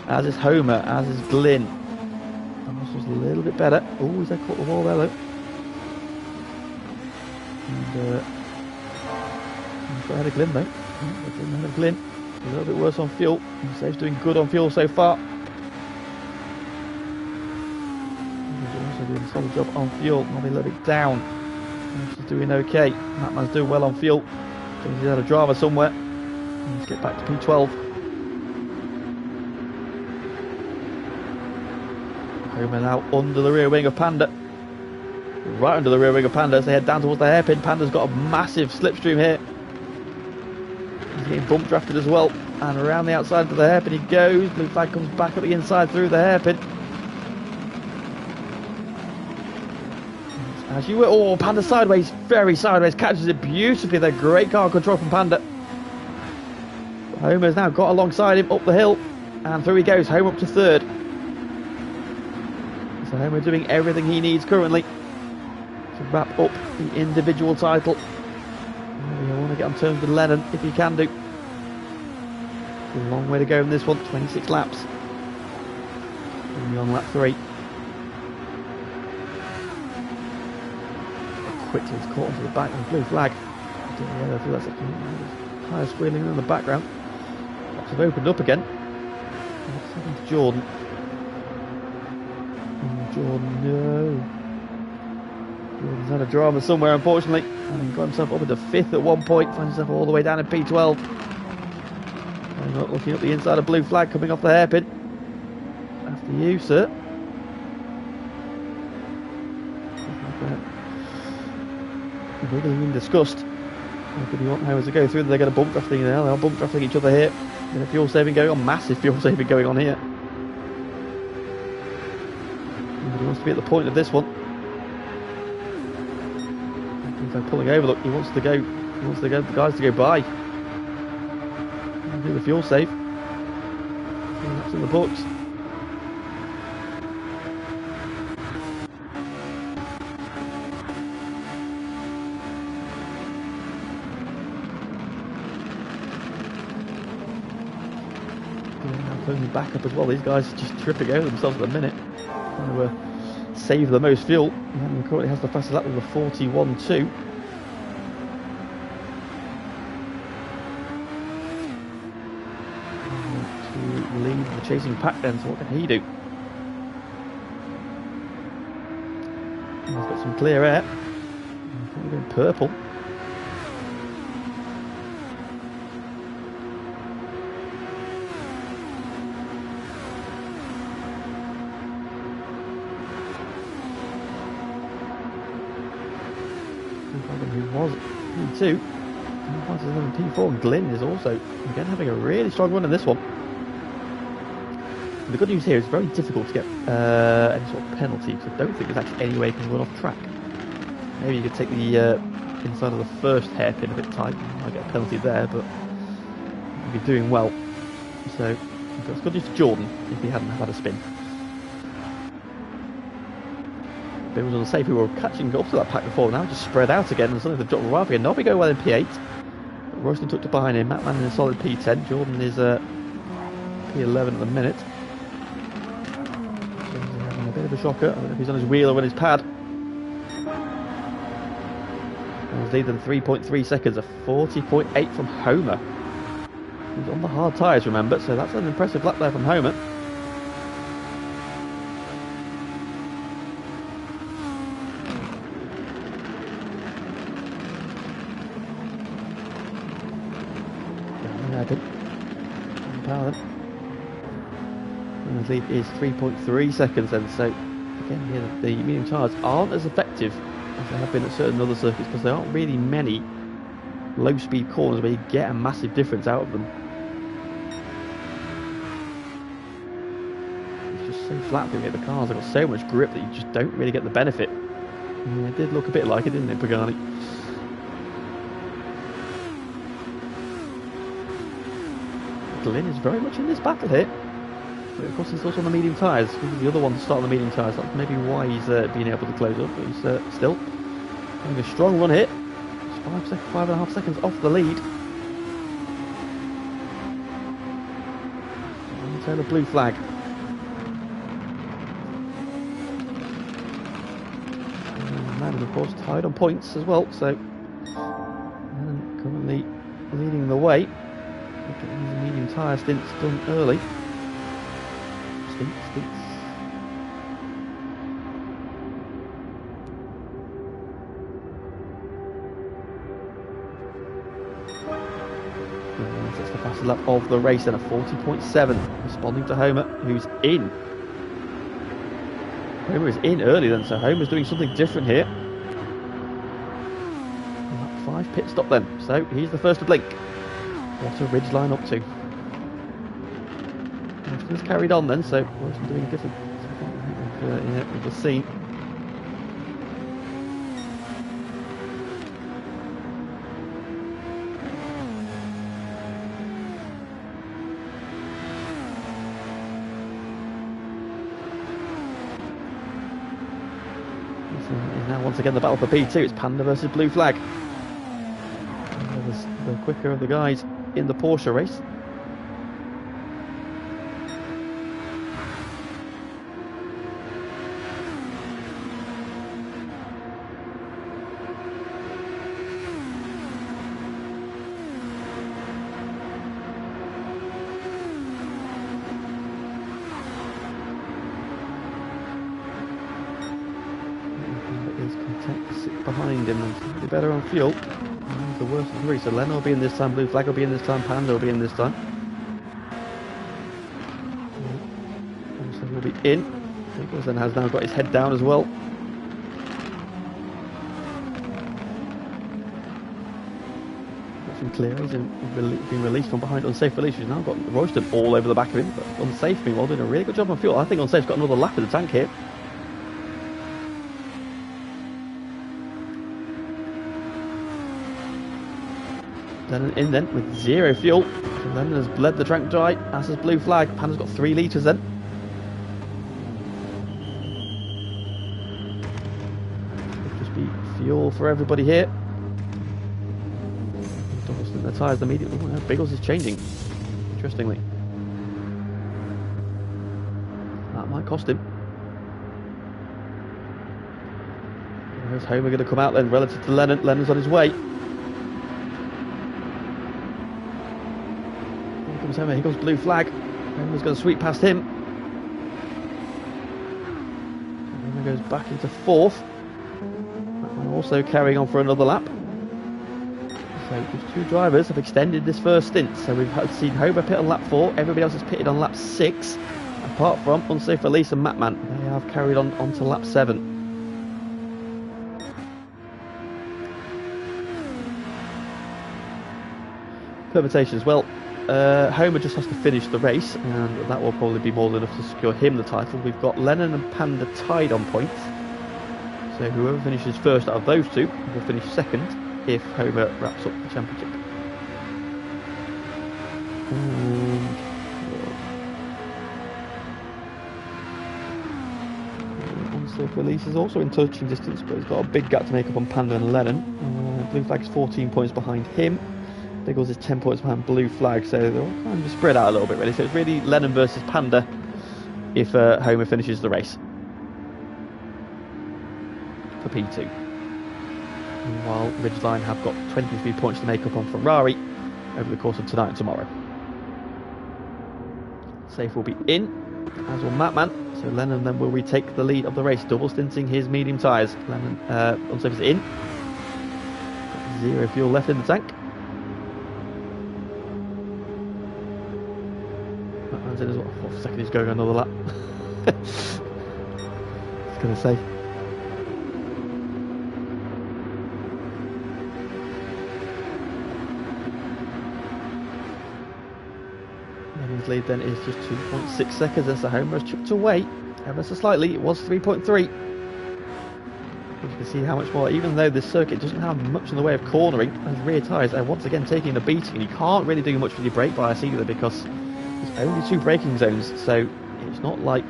as is Homer, as is Glyn. And this was a little bit better. Oh, he's caught the wall there though. And he's got ahead of Glyn though. Ahead of Glyn. A little bit worse on fuel. Safe's doing good on fuel so far. He's also doing a solid job on fuel, maybe a little bit down. She's doing okay. Matman's doing well on fuel. So he's had a driver somewhere. Let's get back to P12. Homer now under the rear wing of Panda. Right under the rear wing of Panda as they head down towards the hairpin. Panda's got a massive slipstream here. He's getting bump drafted as well. And around the outside of the hairpin he goes. Blue flag comes back up the inside through the hairpin. As you were, oh, Panda sideways, very sideways, catches it beautifully. They're great car control from Panda. Homer's now got alongside him up the hill, and through he goes. Homer up to 3rd. So Homer doing everything he needs currently to wrap up the individual title. You want to get on terms with Lennon if you can do. It's a long way to go in this one, 26 laps. Only on lap 3. Quickly it's caught onto the back of the Blue flag. I don't know whether I feel that's a tyre squealing in the background. Laps have opened up again. What's happened to Jordan? Oh, Jordan, no. Jordan's had a drama somewhere, unfortunately. And he got himself up into 5th at one point, finds himself all the way down in P12. And not looking up the inside of Blue flag, coming off the hairpin. After you, sir. We're being discussed. How do you want Homer to go through? They're going to bump drafting now. They're bump drafting each other here. Bit of fuel saving going on. Massive fuel saving going on here. Nobody wants to be at the point of this one. So pulling over, look, he wants the guys to go by. Do the fuel save. That's in the books. Pulling back up as well. These guys are just tripping over themselves at the minute. Trying to save the most fuel. And currently has the fastest lap with a 41.2. To lead the chasing pack then, so what can he do? He's got some clear air. I think we're going purple. Who was P2, P4. Glynn is also again having a really strong run in this one. And the good news here is it's very difficult to get any sort of penalty, because I don't think there's actually any way you can run off track. Maybe you could take the inside of the first hairpin a bit tight, you might get a penalty there, but you'd be doing well. So that's good news for Jordan if he hadn't had a spin. It was unsafe. We were catching up to that pack before, now just spread out again, and suddenly they've dropped right again. Nobby going well in P8. Royston tucked it behind him. Matt Manning in a solid P10. Jordan is P11 at the minute. So he's having a bit of a shocker. I don't know if he's on his wheel or on his pad. And he's leading 3.3 seconds, a 40.8 from Homer. He's on the hard tyres, remember, so that's an impressive lap there from Homer. Power then. And the lead is 3.3 seconds then, so again here the medium tyres aren't as effective as they have been at certain other circuits, because there aren't really many low speed corners where you get a massive difference out of them. It's just so flat doing it. The cars have got so much grip that you just don't really get the benefit. Yeah, it did look a bit like it, didn't it, Pagani? Glynn is very much in this battle here, but of course he's also on the medium tyres. The other one to start on the medium tyres, that's maybe why he's been able to close up, but he's still having a strong run here. Just 5.5 seconds off the lead. And Taylor blue flag. And Madden of course tied on points as well, so currently leading the way. Getting the medium tyre stints done early. Stints. And that's the fastest lap of the race, and a 40.7, responding to Homer, who's in. Homer is in early then, so Homer's doing something different here. Lap 5 pit stop then, so he's the first to blink. What a ridge line up to. Royston's carried on then, so Royston doing a different with the scene. Is now once again the battle for P2. It's Panda versus Blue Flag. The quicker of the guys in the Porsche race. Is content to sit behind him and be better on fuel. The worst of three, so Len will be in this time, Blue Flag will be in this time, Panda will be in this time. Also will be in. Nicholas then has now got his head down as well. Got some clearings and been released from behind. Unsafe release. He's now got Royston all over the back of him, but Unsafe meanwhile doing a really good job on fuel. I think Unsafe's got another lap in the tank here. Lennon in then with 0 fuel. So Lennon has bled the track dry, as has blue flag. Panda's got 3 litres then. Could just be fuel for everybody here. Double stint their tyres immediately. Oh, Biggles is changing, interestingly. That might cost him. Where's Homer going to come out then relative to Lennon? Lennon's on his way. Homer, here comes blue flag. Homer's going to sweep past him. Homer goes back into 4th. And also carrying on for another lap. So just 2 drivers have extended this first stint. So we've seen Homer pit on lap 4. Everybody else has pitted on lap 6. Apart from Unsafe Release and Matman. They have carried on to lap 7. Permutations. Well, Homer just has to finish the race, and that will probably be more than enough to secure him the title. We've got Lennon and Panda tied on points, so whoever finishes first out of those 2 will finish second if Homer wraps up the championship. Unsafe Release is also in touching distance, but he's got a big gap to make up on Panda and Lennon. Blue Flag's 14 points behind him. Biggles is 10 points behind blue flag, so they're all kind of spread out a little bit really. So it's really Lennon versus Panda if Homer finishes the race for P2. Meanwhile, Ridgeline have got 23 points to make up on Ferrari over the course of tonight and tomorrow. Safe will be in, as will Matman, so Lennon then will retake the lead of the race, double stinting his medium tyres. Lennon, Unsafe is in, got 0 fuel left in the tank. In as well. What second he's going another lap. I was going to say. Lennon's lead then is just 2.6 seconds as the Homer has chipped away ever so slightly. It was 3.3. You can see how much more, even though this circuit doesn't have much in the way of cornering, those rear tyres are once again taking a beating, and you can't really do much with your brake bias either because there's only 2 braking zones, so it's not like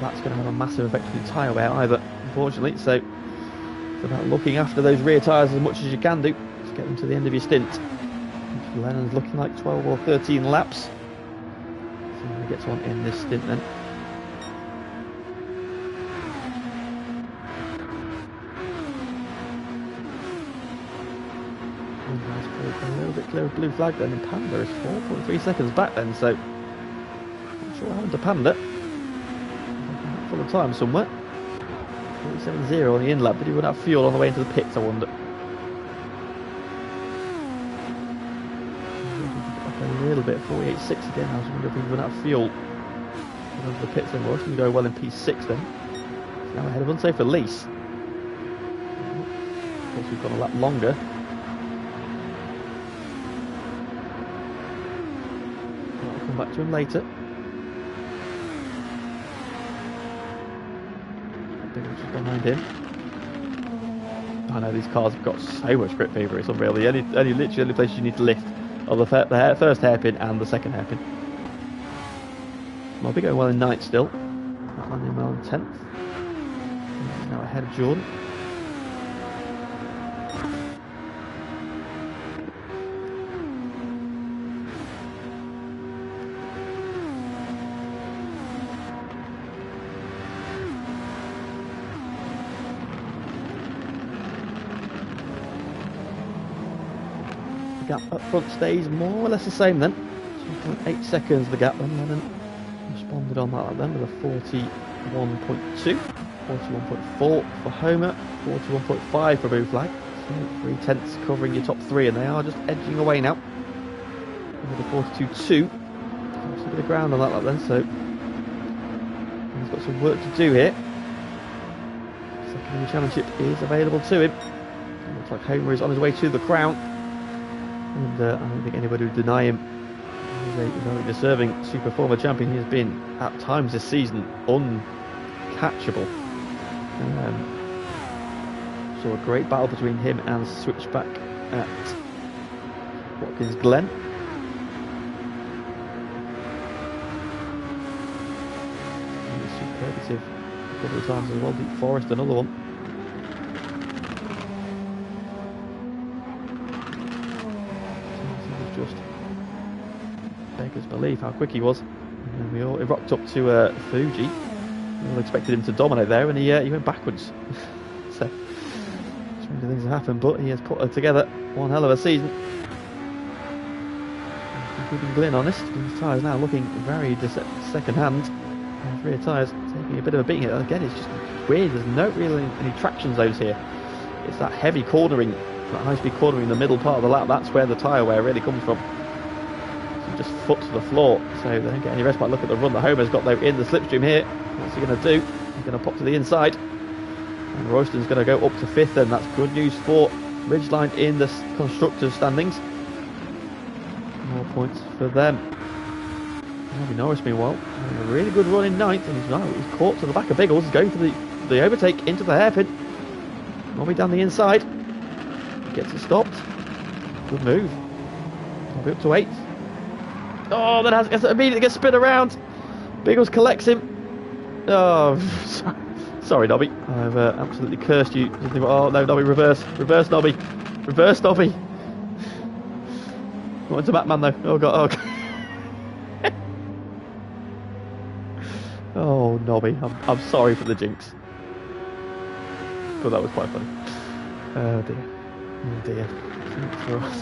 that's going to have a massive effect on your tyre wear either, unfortunately. So it's about looking after those rear tyres as much as you can do to get them to the end of your stint. Lennon's looking like 12 or 13 laps. See if he gets one in this stint then. A little bit clear of blue flag then, and Panda is 4.3 seconds back then, so not sure what happened to Panda. Full of time somewhere. 47.0 on the in lap. Did he run out of fuel on the way into the pits, I wonder? A little bit, 48.6 again. I was wondering if he run out of fuel into the pits then. Well, it's going to go well in P6 then. Now ahead of Unsafe Release. Of course, we've got a lap longer. Back to him later. Biggles just behind him. I know these cars have got so much grip fever, it's unreal. The only literally places you need to lift are the first hairpin and the second hairpin. Might be going well in 9th still. Not landing well in 10th. He's now ahead of Jordan. Gap up front stays more or less the same then. 2.8 seconds the gap, and Lennon responded on that then with a 41.2, 41.4 for Homer, 41.5 for blue flag. So 3/10 covering your top 3, and they are just edging away now. With a 42.2. There's a bit of ground on that lap then, so he's got some work to do here. Second in the championship is available to him. It looks like Homer is on his way to the crown. And I don't think anybody would deny him. He's a very deserving Super Former champion. He has been, at times this season, uncatchable. Saw a great battle between him and Switchback at Watkins Glen. Superlative a couple of times as well. Deep Forest, another one. Just beggars belief how quick he was. And we all rocked up to Fuji. We all expected him to dominate there, and he went backwards. So strange things have happened, but he has put her together. One hell of a season. Keeping Glyn honest, his tyres now looking very second hand. His rear tyres taking a bit of a beating. Again, it's just weird. There's no really any traction zones here. It's that heavy cornering, that high-speed cornering in the middle part of the lap. That's where the tyre wear really comes from. So just foot to the floor, so they don't get any rest. But look at the run that Homer's got though in the slipstream here. What's he going to do? He's going to pop to the inside, and Royston's going to go up to 5th. And that's good news for Ridgeline in the constructors standings. More points for them. Bobby Norris, meanwhile, having a really good run in 9th, and he's caught to the back of Biggles. He's going for the overtake into the hairpin. Bobby down the inside. Gets it stopped. Good move. Bobby up to 8th. Oh, that immediately gets spin around. Biggles collects him. Oh, sorry, Nobby. I've absolutely cursed you. Oh no, Nobby, reverse. Reverse, Nobby. Reverse, Nobby. Not into Batman though. Oh god. Oh, oh Nobby. I'm sorry for the jinx. But that was quite funny. Oh dear. Oh dear. For us.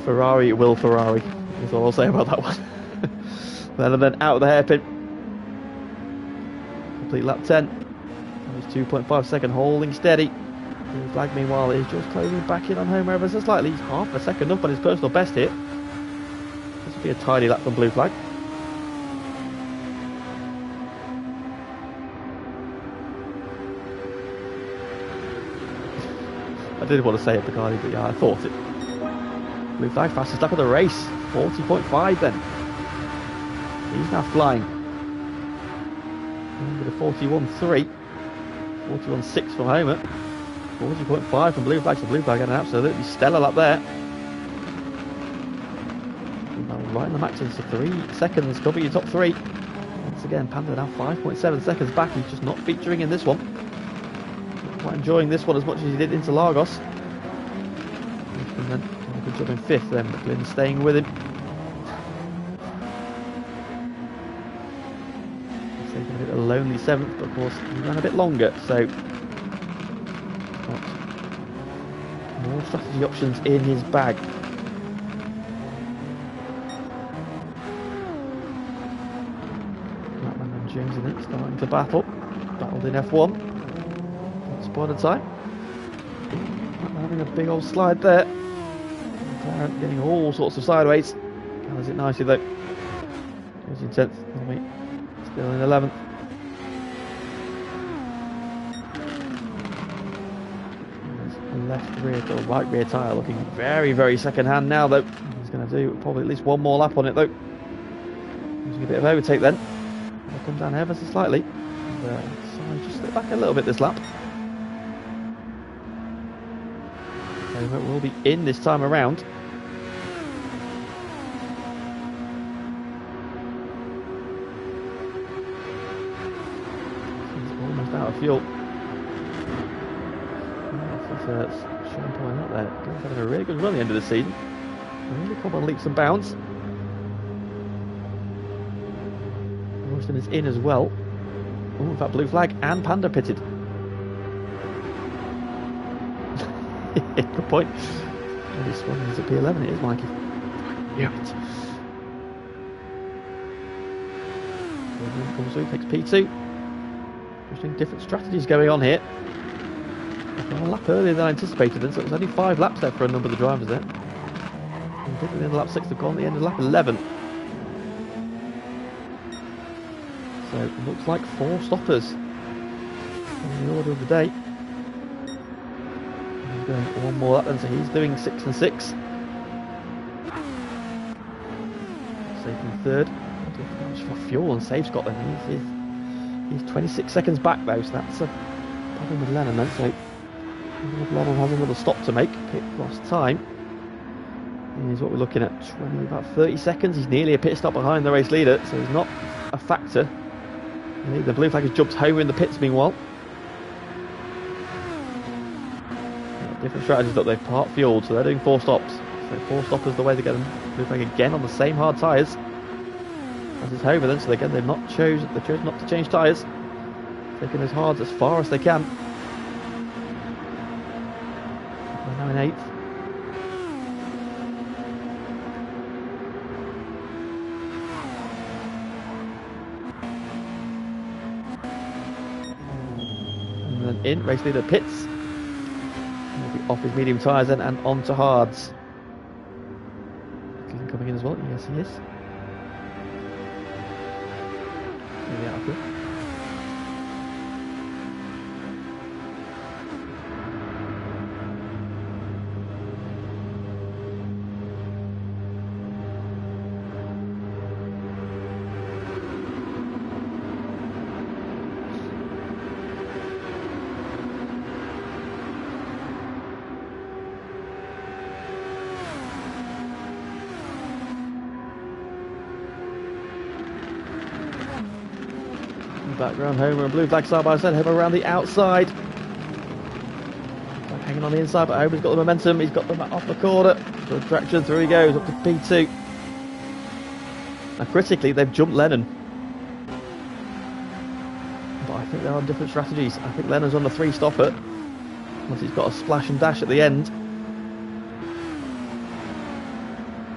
Ferrari will Ferrari. That's all I'll say about that one. and then out of the hairpin. Complete lap 10. That was 2.5 second holding steady. Blue flag meanwhile is just closing back in on Homer ever so slightly. He's half a second up on his personal best here. This will be a tiny lap from Blue flag. I did want to say it, Bacardi, but yeah, I thought it. Blue flag fastest lap of the race. 40.5 then. He's now flying. With a 41.3. 41.6 from Homer. 40.5 from Blue flag. So Blue flag had an absolutely stellar lap there. Right in the matches for 3 seconds. Cover your top 3. Once again, Panda now 5.7 seconds back. He's just not featuring in this one. Not quite enjoying this one as much as he did Interlagos. And then doing a good job in 5th then. McLean staying with him. He's taking a bit of a lonely 7th, but of course he ran a bit longer, so got more strategy options in his bag. Batman and James in it, starting to battle. Battled in F1. Spotted time. Having a big old slide there. McLaren getting all sorts of sideways. Gathers it nicely though. Goes in 10th. Still in 11th. Left rear or right rear tyre looking very, very second hand now though. He's going to do probably at least one more lap on it though. Using a bit of overtake then. It'll come down ever so slightly. And, so just slip back a little bit this lap. So it will be in this time around. He's almost out of fuel. Sean pulling up there. He's having a really good run at the end of the season. Really come on leaps and bounds. Royston is in as well. Oh, in fact, Blue flag and Panda pitted. Good point. This one is at P11, it is, Mikey. Yeah. Comes through, takes P2. Interesting, different strategies going on here. A lap earlier than I anticipated, then, so it was only 5 laps there for a number of the drivers there. And at the end of lap 6, they've gone at the end of lap 11. So it looks like 4 stoppers in the order of the day. He's going one more lap then, so he's doing 6 and 6. Saving 3rd. How much for fuel and save Scotland? He's 26 seconds back though, so that's a problem with Lennon then. So Lennon has another stop to make. Pit lost time. Here's what we're looking at, about 30 seconds. He's nearly a pit stop behind the race leader, so he's not a factor. The blue flag has jumped home in the pits meanwhile. Different strategies up there, part fueled, so they're doing 4 stops. So 4 stoppers the way to get them. Blue flag again on the same hard tyres as is Homer then, so again they've chosen not to change tyres. Taking those hards as far as they can. They're now in 8th. And then in, race leader pits. He'll be off his medium tyres then and onto hards. Coming in as well, yes he is. Here we are. Background, Homer and blue flag side by side. Homer around the outside. Hanging on the inside, but Homer's got the momentum. He's got them off the corner. Good traction, through he goes, up to P2. Now critically, they've jumped Lennon. But I think they're on different strategies. I think Lennon's on the 3 stopper. Once he's got a splash and dash at the end.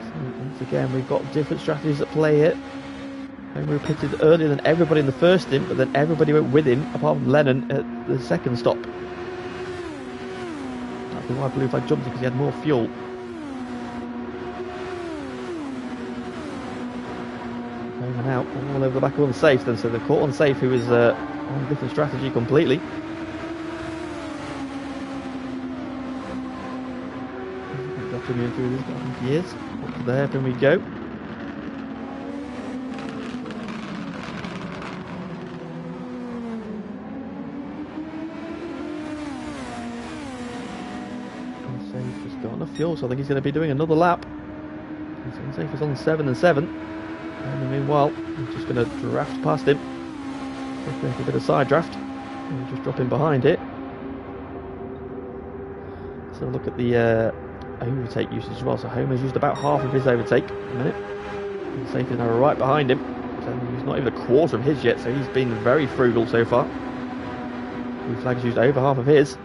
So once again, we've got different strategies at play here. Homer pitted earlier than everybody in the first stint, but then everybody went with him, apart from Lennon at the second stop. That's why blue flag jumped, because he had more fuel. Homer now all over the back of Unsafe then, so they've caught Unsafe, who is on a different strategy completely. Dropping in through this, I think he is. Up to the hairpin we go. Fuel, so I think he's going to be doing another lap. Unsafe is on 7 and 7, and meanwhile he's just going to draft past him. Make a bit of side draft and just drop in behind it. So look at the overtake usage as well. So Homer's used about half of his overtake a minute. Unsafe is now right behind him, so he's not even a quarter of his yet, so he's been very frugal so far. Blue flag's used over half of his.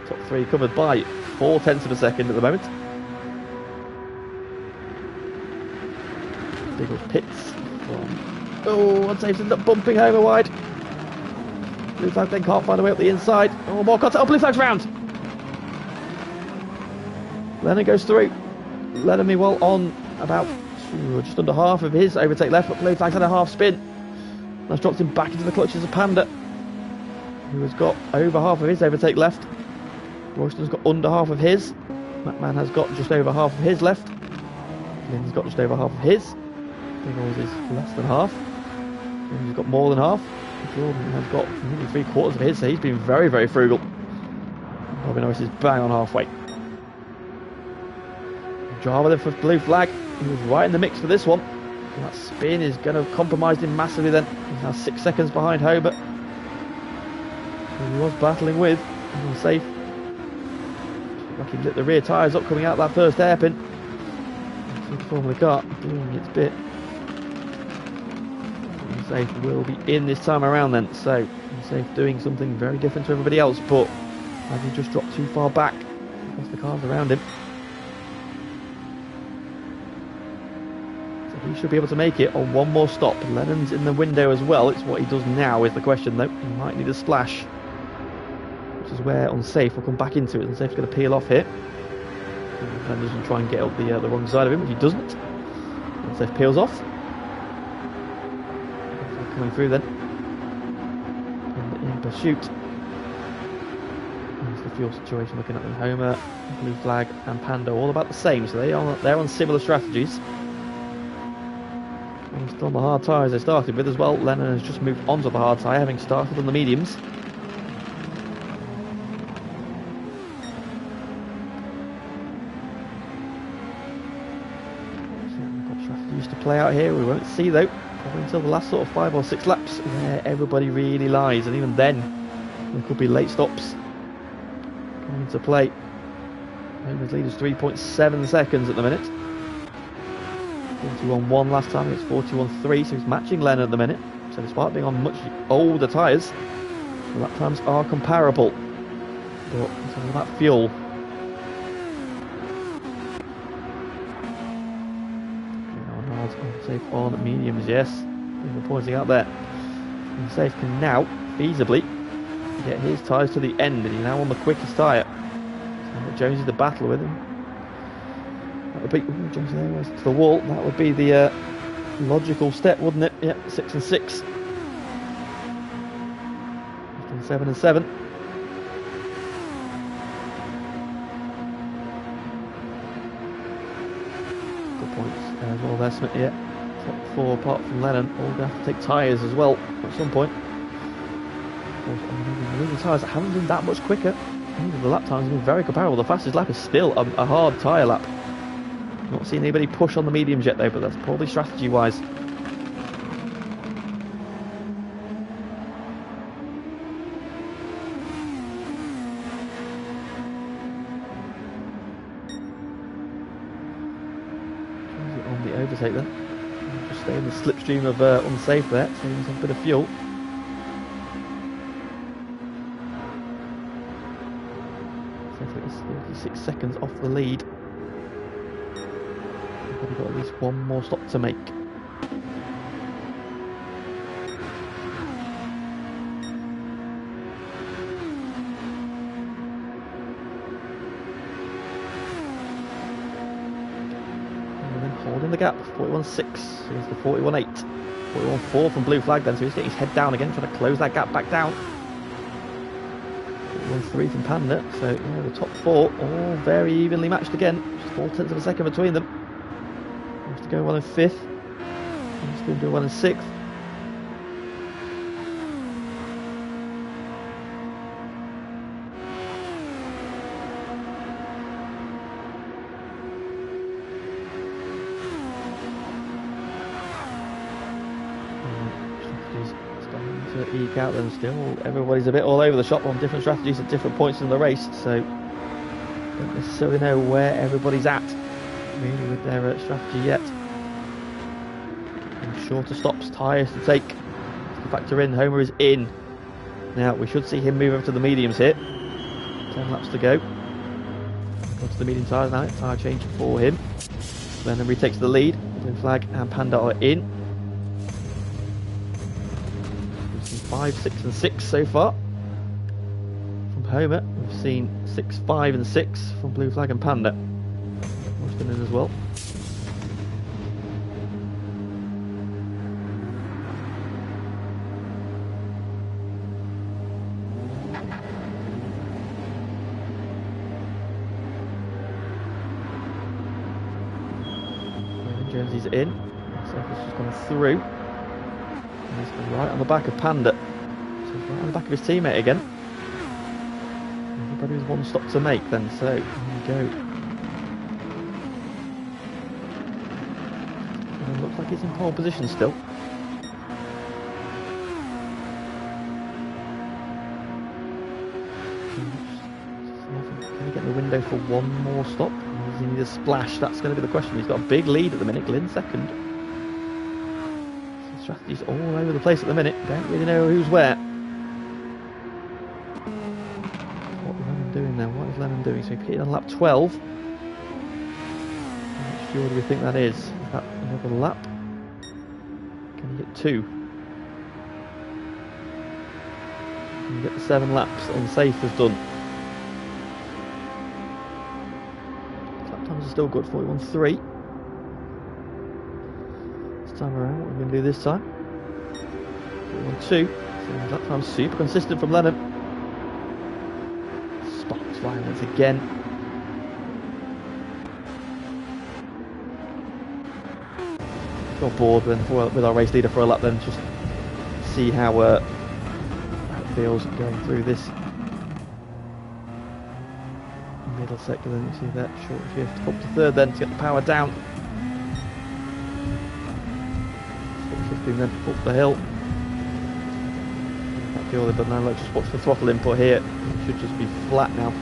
Top 3 covered by 4/10 of a second at the moment. Big old pits from... Oh, Unsafe's ended up bumping Homer wide. Blue flag then can't find a way up the inside. Oh, more contact. Oh, blue flag's round. Lennon goes through. Lennon meanwhile on about just under half of his overtake left, but blue flag's had a half spin. That's dropped him back into the clutches of Panda, who has got over half of his overtake left. Royston's got under half of his. McMahon has got just over half of his left. Lynn's got just over half of his. Biggles is less than half. He's got more than half. Jordan has got nearly 3/4 of his, so he's been very, very frugal. Bobby Norris is bang on halfway. Java then for blue flag. He was right in the mix for this one. And that spin is going to compromise him massively then. He's now 6 seconds behind Hobart, who he was battling with. Unsafe. Like he lit the rear tyres up coming out that first hairpin. Formula car doing its bit. Unsafe will be in this time around then, so Unsafe doing something very different to everybody else, but has he just dropped too far back because the cars around him. So he should be able to make it on one more stop. Lennon's in the window as well. It's what he does now is the question though. He might need a splash, which is where Unsafe will come back into it. Unsafe's going to peel off here. And doesn't try and get up the wrong side of him, which he doesn't. Unsafe peels off. Coming through then. In pursuit. There's the fuel situation looking at them. Homer, blue flag and Panda all about the same, so they're on similar strategies. And still on the hard tyres they started with as well. Lennon has just moved onto the hard tyre, having started on the mediums. play out here. We won't see though, probably until the last sort of 5 or 6 laps where everybody really lies, and even then there could be late stops coming into play. Homer's lead is 3.7 seconds at the minute. 41.1 last time, it's 41.3, so he's matching Lennon at the minute. So despite being on much older tyres, the lap times are comparable. But it's all about fuel. Safe on mediums, yes. Even pointing out there. And Safe can now feasibly get his tyres to the end, and he's now on the quickest tyre. So Jones is the battle with him. That would be Jones there to the wall. That would be the logical step, wouldn't it? Yeah, 6 and 6. 7 and 7. Good points as well there, Smith. Yeah. Top 4 apart from Lennon, all going to have to take tyres as well at some point. The tyres haven't been that much quicker. Even the lap times have been very comparable. The fastest lap is still a hard tyre lap. Not seeing anybody push on the mediums yet though, but that's probably strategy wise. On the overtake then. Just stay in the slipstream of unsafe there, saving some bit of fuel. So it's 36 seconds off the lead. We've got at least one more stop to make. Holding the gap, 41.6, here's the 41.8, 41.4 from blue flag then, so he's getting his head down again, trying to close that gap back down. 41.3 from Panda, so yeah, the top 4 all very evenly matched again, just 4 tenths of a second between them. He's going well in 5th, he's going to do well in 6th. To eke out them still. Everybody's a bit all over the shop on different strategies at different points in the race, so don't necessarily know where everybody's at really with their strategy yet. And shorter stops, tyres to take to factor in. Homer is in. Now we should see him move over to the mediums here. 10 laps to go. Go to the medium tyres now. Tyre change for him. Then retakes the lead. Blue flag and Panda are in. 5, 6 and 6 so far from Homer. We've seen 6, 5 and 6 from Blue Flag and Panda. Washington in as well. Jones is in. Surface just gone through. And he's right on the back of Panda. So he's right on the back of his teammate again. Everybody has one stop to make then, so here we go. And it looks like he's in pole position still. Can he get in the window for one more stop? Does he need a splash? That's going to be the question. He's got a big lead at the minute. Glynn second. Strategies all over the place at the minute. Don't really know who's where. What is Lennon doing now? What is Lennon doing? So he pitted on lap 12. How much fuel do we think that is? Is that another lap? Can he get 2? Can he get the 7 laps unsafe has done? Lap times are still good. 41.3. Time around, what are we going to do this time? 41.2. So that time's super consistent from Lennon. Sparks flying once again. Got bored then with our race leader for a lap then, just see how it feels going through this middle sector. Then you see that short shift up to 3rd then to get the power down. dropping then up the hill. But now let's just watch the throttle input here. It should just be flat now,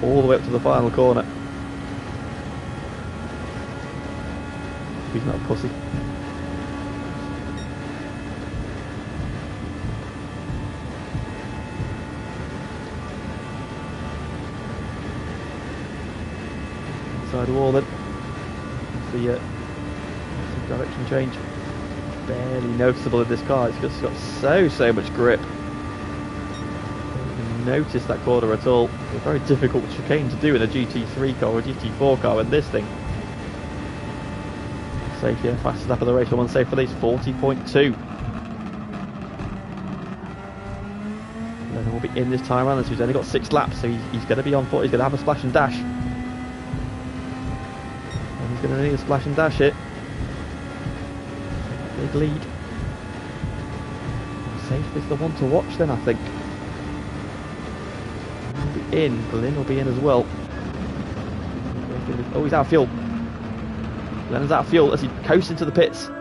all the way up to the final corner. He's not a pussy. Inside wall then. The direction change. Barely noticeable in this car. It's just got so much grip. Notice that corner at all. It's a very difficult chicane to do in a GT3 car or a GT4 car with this thing. Safe, yeah, fastest lap of the race for one safe for these, 40.2. Lennon will be in this time around, so he's only got 6 laps, so he's going to be on foot. He's going to have a splash and dash. And he's going to need a splash and dash here. Big lead. Safe is the one to watch then, I think. In, Glynn will be in as well. Oh, he's out of fuel. Lennon's out of fuel as he coasts into the pits. So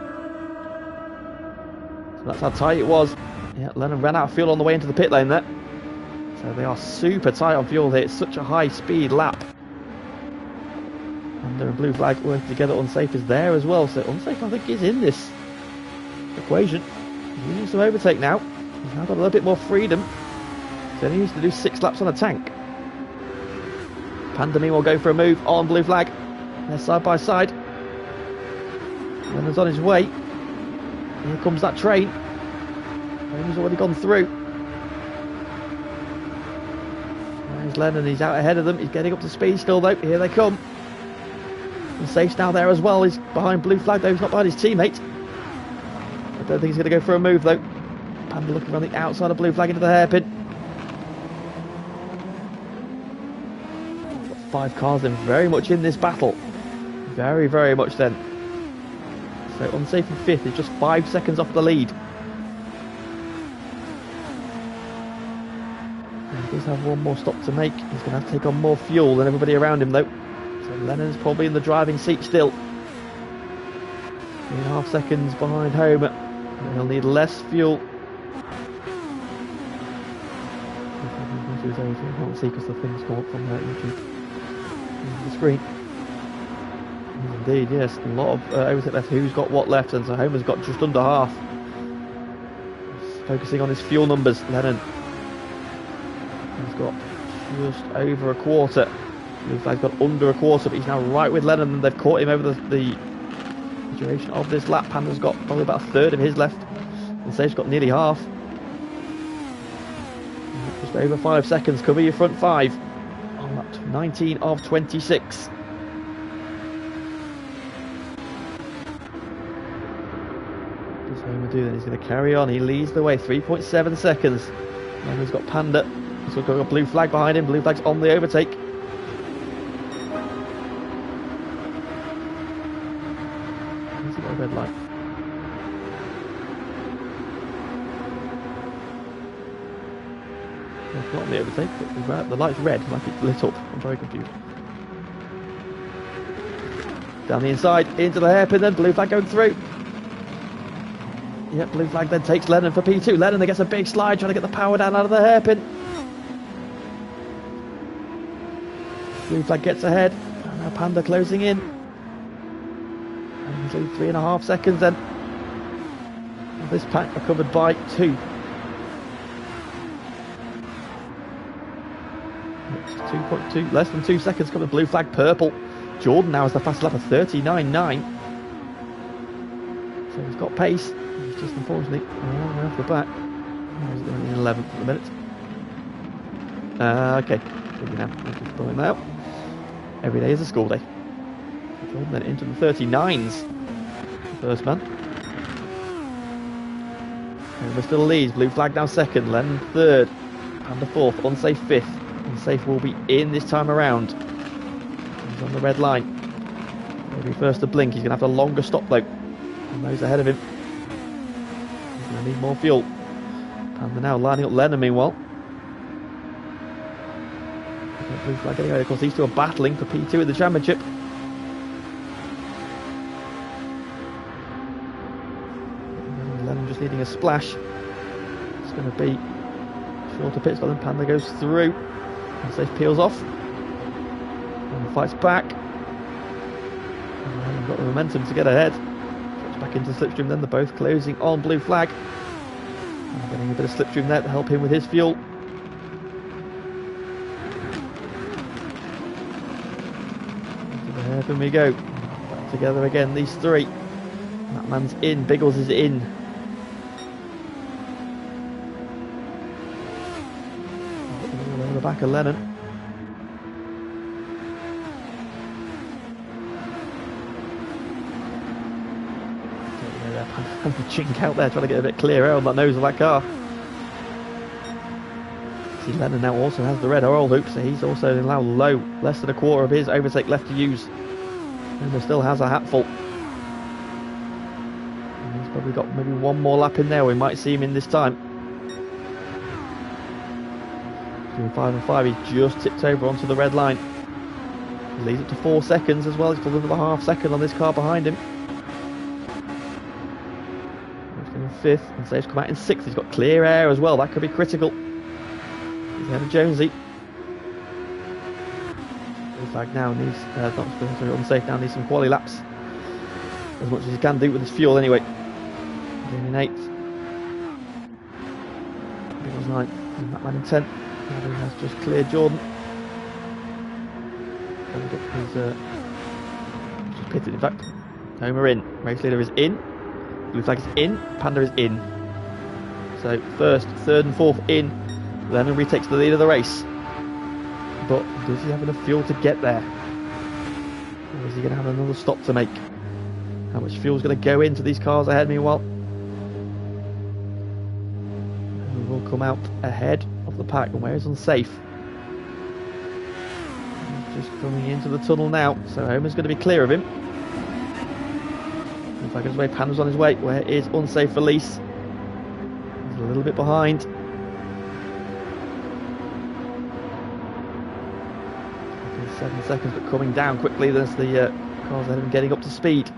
that's how tight it was. Yeah, Lennon ran out of fuel on the way into the pit lane there. So they are super tight on fuel here. It's such a high speed lap. And the blue flag working together. Unsafe is there as well. So Unsafe, I think, is in this equation. He needs to overtake now. He's now got a little bit more freedom. So he needs to do 6 laps on a tank. Panda meanwhile going for a move on blue flag. They're side by side. Lennon's on his way. Here comes that train. Train's already gone through. There's Lennon, he's out ahead of them. He's getting up to speed still though. Here they come. And Safe's now there as well. He's behind blue flag though. He's not behind his teammate. I don't think he's going to go for a move though. Panda looking around the outside of blue flag into the hairpin. 5 cars then very much in this battle. Very much then. So Unsafe in 5th is just 5 seconds off the lead. And he does have one more stop to make. He's going to have to take on more fuel than everybody around him though. So Lennon's probably in the driving seat still. 3.5 seconds behind home. And he'll need less fuel. I can't see because the things come up from YouTube. The screen. Indeed, yes, a lot of overtake left. Who's got what left? And so Homer's got just under half. Just focusing on his fuel numbers. Lennon has got just over a quarter. Blue flag's got under a quarter, but he's now right with Lennon, and they've caught him over the duration of this lap. Panda's got probably about a third of his left, and Safe's got nearly half. Just over 5 seconds. Cover your front 5. 19 of 26. What's Homer do then? He's going to carry on. He leads the way. 3.7 seconds. And he's got Panda. He's got a blue flag behind him. Blue flag's on the overtake. He's got a red light. It's not on the overtake, but the light's red, like it's lit up. I'm very confused. Down the inside, into the hairpin then, blue flag going through. Yep, blue flag then takes Lennon for P2. Lennon then gets a big slide, trying to get the power down out of the hairpin. Blue flag gets ahead, and now Panda closing in. And 3.5 seconds then. And this pack are covered by 2. 2.2, less than 2 seconds coming. Blue flag purple. Jordan now has the fastest lap of 39.9. So he's got pace. He's just unfortunately around off the back. He's only in 11th at the minute. Okay, now just pulling out. Every day is a school day. Jordan then into the 39s. The first man. Homer still leads. Blue flag now second. Lennon third. Panda fourth. Unsafe 5th. Unsafe will be in this time around. He's on the red line. Maybe first to blink. He's going to have a longer stop though. And those ahead of him. He's going to need more fuel. Panda now lining up Lennon meanwhile. Blue flag anyway. Of course, these two are battling for P2 in the championship. conceding a splash. It's going to be shorter pit stop, then Panda goes through. Unsafe peels off. And fights back. And got the momentum to get ahead. Drops back into the slipstream, then they're both closing on blue flag. And getting a bit of slipstream there to help him with his fuel. Into the hairpin we go. Back together again, these three. That man's in, Biggles is in. All over the back of Lennon. The chink out there trying to get a bit clear air on that nose of that car. See, Lennon now also has the red oil hoop, so he's also now low, less than a quarter of his overtake left to use. And he still has a hatful. And he's probably got maybe one more lap in there, we might see him in this time. Between 5 and 5, he's just tipped over onto the red line. He leads up to 4 seconds as well, he's pulled another half second on this car behind him. In 5th, and Safe's come out in 6th. He's got clear air as well, that could be critical. He's ahead of Jonesy. Blue flag now needs, unsafe now, needs some quali laps. As much as he can do with his fuel anyway. In 8th. Biggles 9th, and that man in 10th. Now he has just cleared Jordan. He's just pitted in fact. Homer in, race leader is in. Blue flag is in, Panda is in. So 1st, 3rd and 4th in. Lennon retakes the lead of the race. But does he have enough fuel to get there? Or is he going to have another stop to make? How much fuel is going to go into these cars ahead meanwhile? And will come out ahead of the pack, and where is unsafe? He's just coming into the tunnel now, so Homer's going to be clear of him. Like his way, Panda's on his way. Where is unsafe release? He's a little bit behind. 7 seconds, but coming down quickly. There's the cars ahead of him getting up to speed.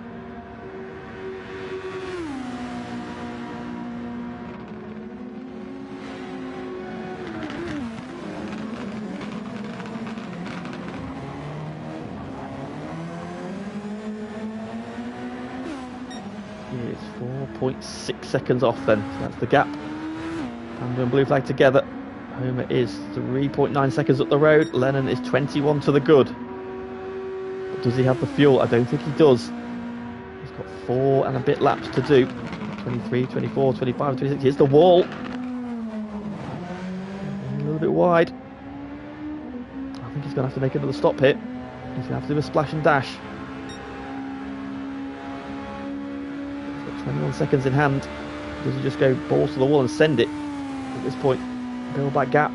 It's 4.6 seconds off then, so that's the gap. Panda and blue flag together. Homer is 3.9 seconds up the road. Lennon is 21 to the good. But does he have the fuel? I don't think he does. He's got 4 and a bit laps to do. 23, 24, 25, 26. Here's the wall. A little bit wide. I think he's going to have to make another stop here. He's going to have to do a splash and dash. 21 seconds in hand. Does he just go balls to the wall and send it at this point? Build that gap.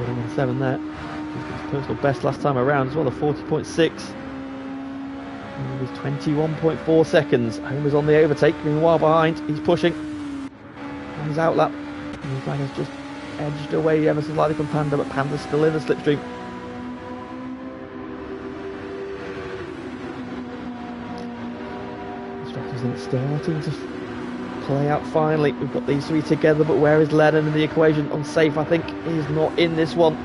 41.7 there. His personal best last time around as well, a 40.6. And with 21.4 seconds. Homer's on the overtake, meanwhile behind. He's pushing. And his outlap. And his flag has just edged away ever so slightly from Panda, but Panda's still in the slipstream. The strategy's starting to play out finally. We've got these three together, but where is Lennon in the equation? Unsafe, I think, is not in this one.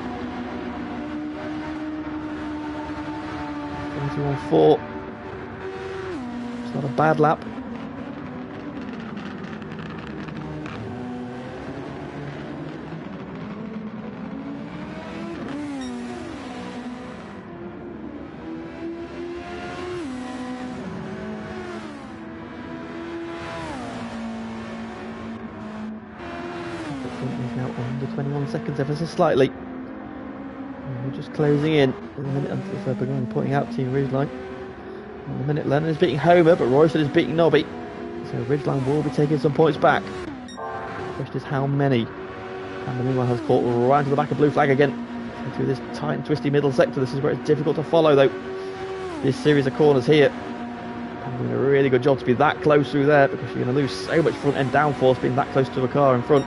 21.4. It's not a bad lap. Now under 21 seconds ever so slightly. And we're just closing in a minute until the pointing out Team Ridgeline. In a minute Lennon is beating Homer, but Royston is beating Nobby. So Ridgeline will be taking some points back. The question is how many. And the meanwhile has caught right to the back of blue flag again. So through this tight and twisty middle sector, this is where it's difficult to follow though. This series of corners here. I'm doing a really good job to be that close through there, because you're going to lose so much front end downforce being that close to a car in front.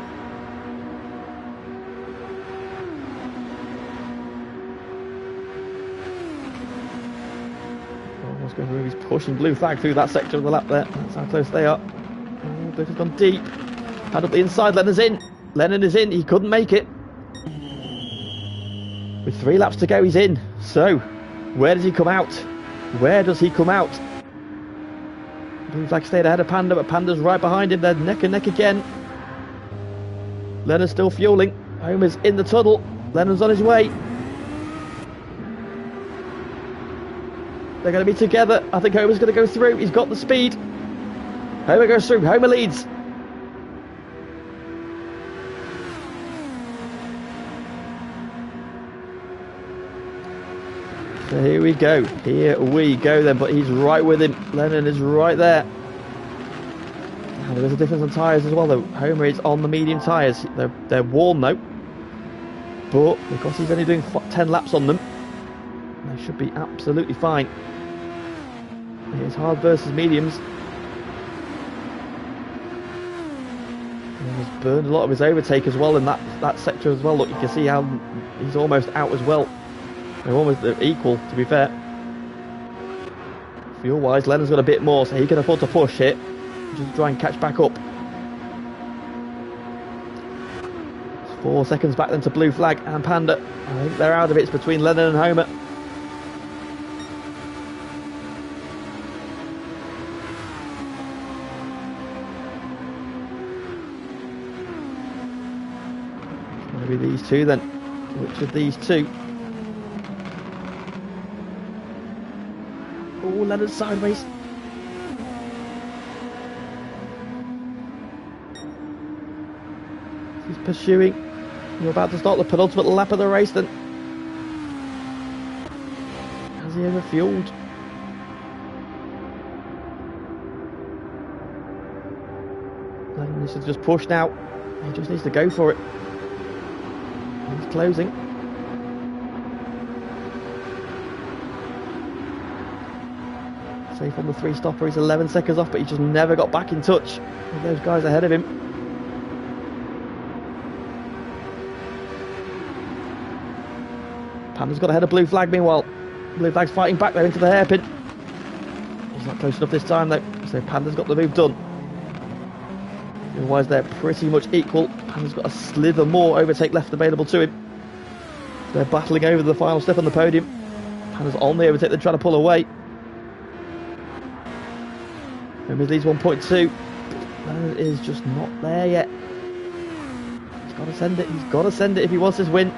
what's going on. He's pushing blue flag through that sector of the lap there. That's how close they are. Oh, Bliff has gone deep. Had up the inside. Lennon's in. Lennon is in. He couldn't make it. With 3 laps to go, he's in. So, where does he come out? Where does he come out? Blue flag stayed ahead of Panda, but Panda's right behind him. They're neck and neck again. Lennon's still fueling. Homer's in the tunnel. Lennon's on his way. They're going to be together. I think Homer's going to go through. He's got the speed. Homer goes through. Homer leads. So here we go. Here we go then. But he's right with him. Lennon is right there. Now, there is a difference on tyres as well though. Homer is on the medium tyres. They're warm though. But because he's only doing 10 laps on them, they should be absolutely fine. Here's hard versus mediums. And he's burned a lot of his overtake as well in that sector as well. Look, you can see how he's almost out as well. They're almost equal, to be fair. Fuel-wise, Lennon's got a bit more, so he can afford to push it. Just try and catch back up. It's 4 seconds back then to blue flag and Panda. I think they're out of it. It's between Lennon and Homer. Maybe these two then. Which of these two? Oh, Lennon's sideways. He's pursuing. We're about to start the penultimate lap of the race then. Has he ever fueled? Lennon needs to just push now. He just needs to go for it. He's closing. Safe on the 3 stopper. He's 11 seconds off, but he just never got back in touch with those guys ahead of him. Panda's got ahead of blue flag meanwhile. Blue flag's fighting back there into the hairpin. He's not close enough this time though, so Panda's got the move done. Otherwise they're pretty much equal. Panda's got a slither more overtake left available to him. They're battling over the final step on the podium. Panda's on the overtake, they're trying to pull away. Homer leads 1.2. Lennon is just not there yet. He's got to send it. He's got to send it if he wants this win.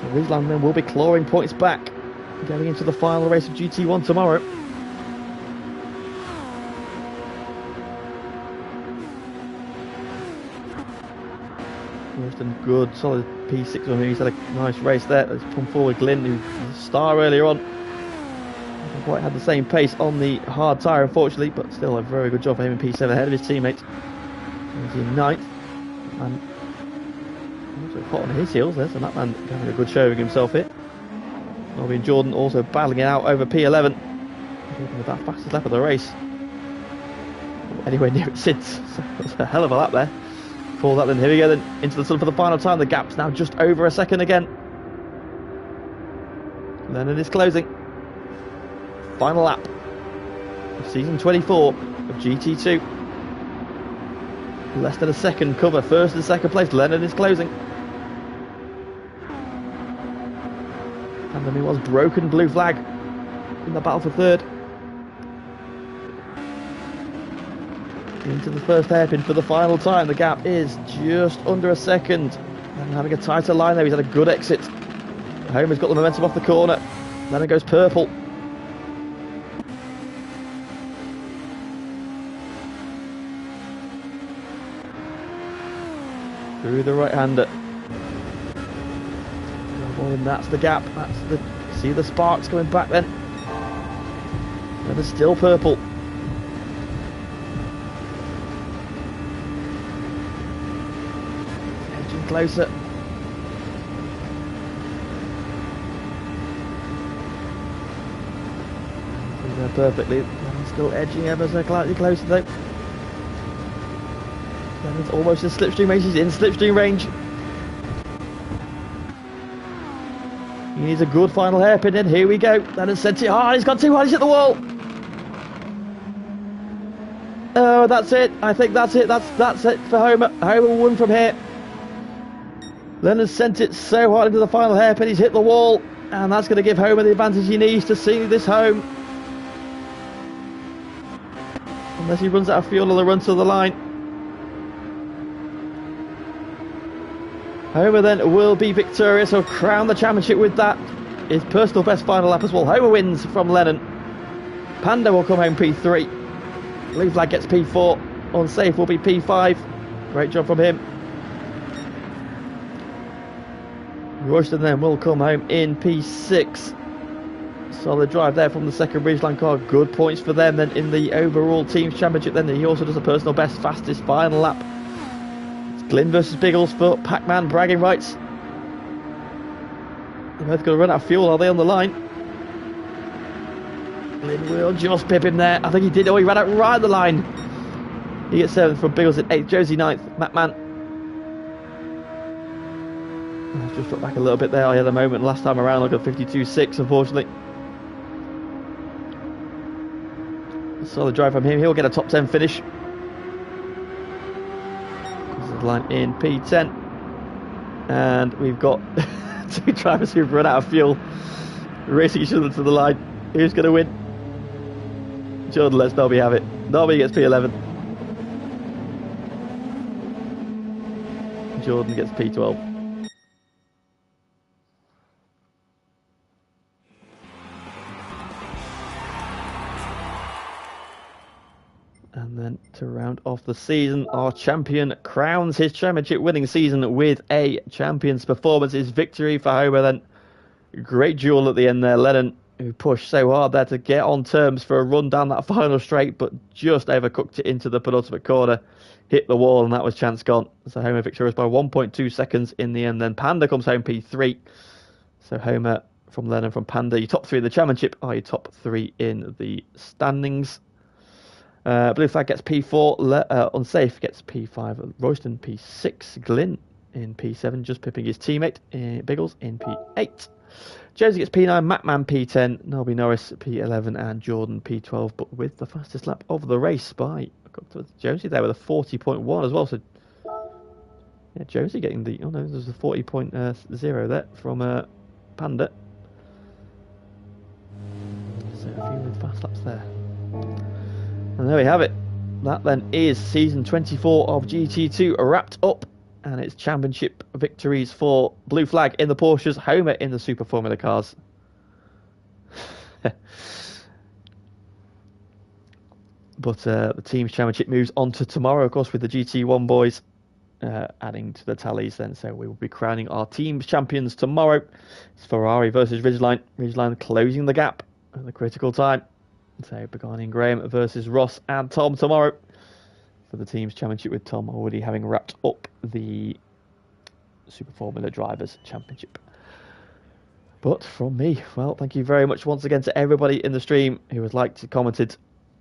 So Riesland then will be clawing points back going into the final race of GT1 tomorrow. Wilson, good, solid P6 on him. He's had a nice race there. Let's pumped forward Glynn, who was a star earlier on. Hasn't quite had the same pace on the hard tyre, unfortunately, but still a very good job for him in P7 ahead of his teammates. He's in 9th. And also hot on his heels there, so that man having a good showing himself here. Nobby and Jordan also battling it out over P11. With that fastest lap of the race. Anywhere near it since. So that's a hell of a lap there. For that then, here we go then, into the tunnel for the final time. The gap's now just over a second again. Lennon is closing. Final lap of season 24 of GT2. Less than a second cover, first and second place. Lennon is closing. And then he was broken blue flag in the battle for third. Into the first hairpin for the final time. The gap is just under a second. And having a tighter line there, he's had a good exit. Homer's got the momentum off the corner. Lennon goes purple. Through the right-hander. And that's the gap. That's the. See the sparks coming back then. And it's still purple. Edging closer. There perfectly. And still edging ever so slightly closer though. And it's almost in slipstream range. He's in slipstream range. He needs a good final hairpin in. Here we go. Lennon sent it hard. He's gone too hard. He's hit the wall. Oh, that's it. I think that's it. That's it for Homer. Homer won from here. Lennon sent it so hard into the final hairpin. He's hit the wall. And that's going to give Homer the advantage he needs to see this home. Unless he runs out of fuel on the run to the line. Homer then will be victorious. He'll crown the championship with that. His personal best final lap as well. Homer wins from Lennon. Panda will come home P3. Blue Flag gets P4. Unsafe will be P5. Great job from him. Royston then will come home in P6. Solid drive there from the second Ridgeline car. Good points for them then in the overall teams championship. Then he also does a personal best fastest final lap. It's Glyn versus Biggles for Pac-Man bragging rights. They're both going to run out of fuel. Are they on the line? Glyn will just pip him there. I think he did. Oh, he ran out right at the line. He gets 7th from Biggles at 8th. Josie 9th. Macman. I've just dropped back a little bit there. I had a moment last time around. I got 52.6, unfortunately. Solid drive from him. He'll get a top 10 finish. This is the line in P10. And we've got two drivers who've run out of fuel, racing each other to the line. Who's going to win? Jordan lets Nobby have it. Nobby gets P11. Jordan gets P12. And then to round off the season, our champion crowns his championship winning season with a champion's performance. His victory for Homer then. Great duel at the end there. Lennon, who pushed so hard there to get on terms for a run down that final straight, but just overcooked it into the penultimate corner. Hit the wall, and that was chance gone. So Homer victorious by 1.2 seconds in the end. Then Panda comes home P3. So Homer from Lennon from Panda. Your top 3 in the championship are your top 3 in the standings. Blue Flag gets P4, Unsafe gets P5, Royston P6, Glyn in P7, just pipping his teammate, Biggles in P8. Josie gets P9, Macman P10, Nobby Norris P11, and Jordan P12, but with the fastest lap of the race by Josie there with a 40.1 as well. So, yeah, Josie getting the, oh no, there's a 40.0 there from Panda. So a few with fast laps there. And there we have it. That then is season 24 of GT2 wrapped up, and it's championship victories for Blue Flag in the Porsches, Homer in the Super Formula cars. But the team's championship moves on to tomorrow, of course, with the GT1 boys adding to the tallies then. So we will be crowning our team's champions tomorrow. It's Ferrari versus Ridgeline. Ridgeline closing the gap at the critical time. So Pagani and Graham versus Ross and Tom tomorrow for the team's championship, with Tom already having wrapped up the Super Formula Drivers Championship. But from me, well, thank you very much once again to everybody in the stream who has liked, commented,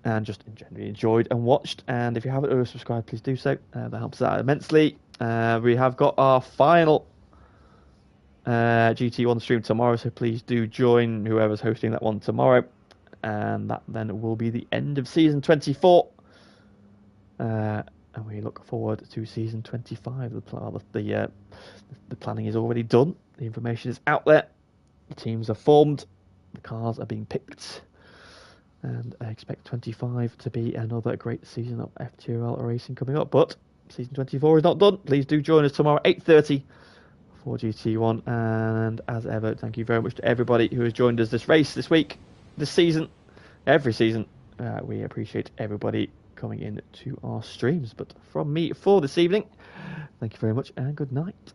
and just generally enjoyed and watched. And if you haven't already subscribed, please do so. That helps out immensely. We have got our final GT1 stream tomorrow, so please do join whoever's hosting that one tomorrow. And that then will be the end of season 24. And we look forward to season 25. The planning is already done. The information is out there. The teams are formed. The cars are being picked. And I expect 25 to be another great season of FTRL racing coming up. But season 24 is not done. Please do join us tomorrow, 8:30 for GT1. And as ever, thank you very much to everybody who has joined us this race, this week, this season, every season. We appreciate everybody coming in to our streams. But from me for this evening, thank you very much and good night.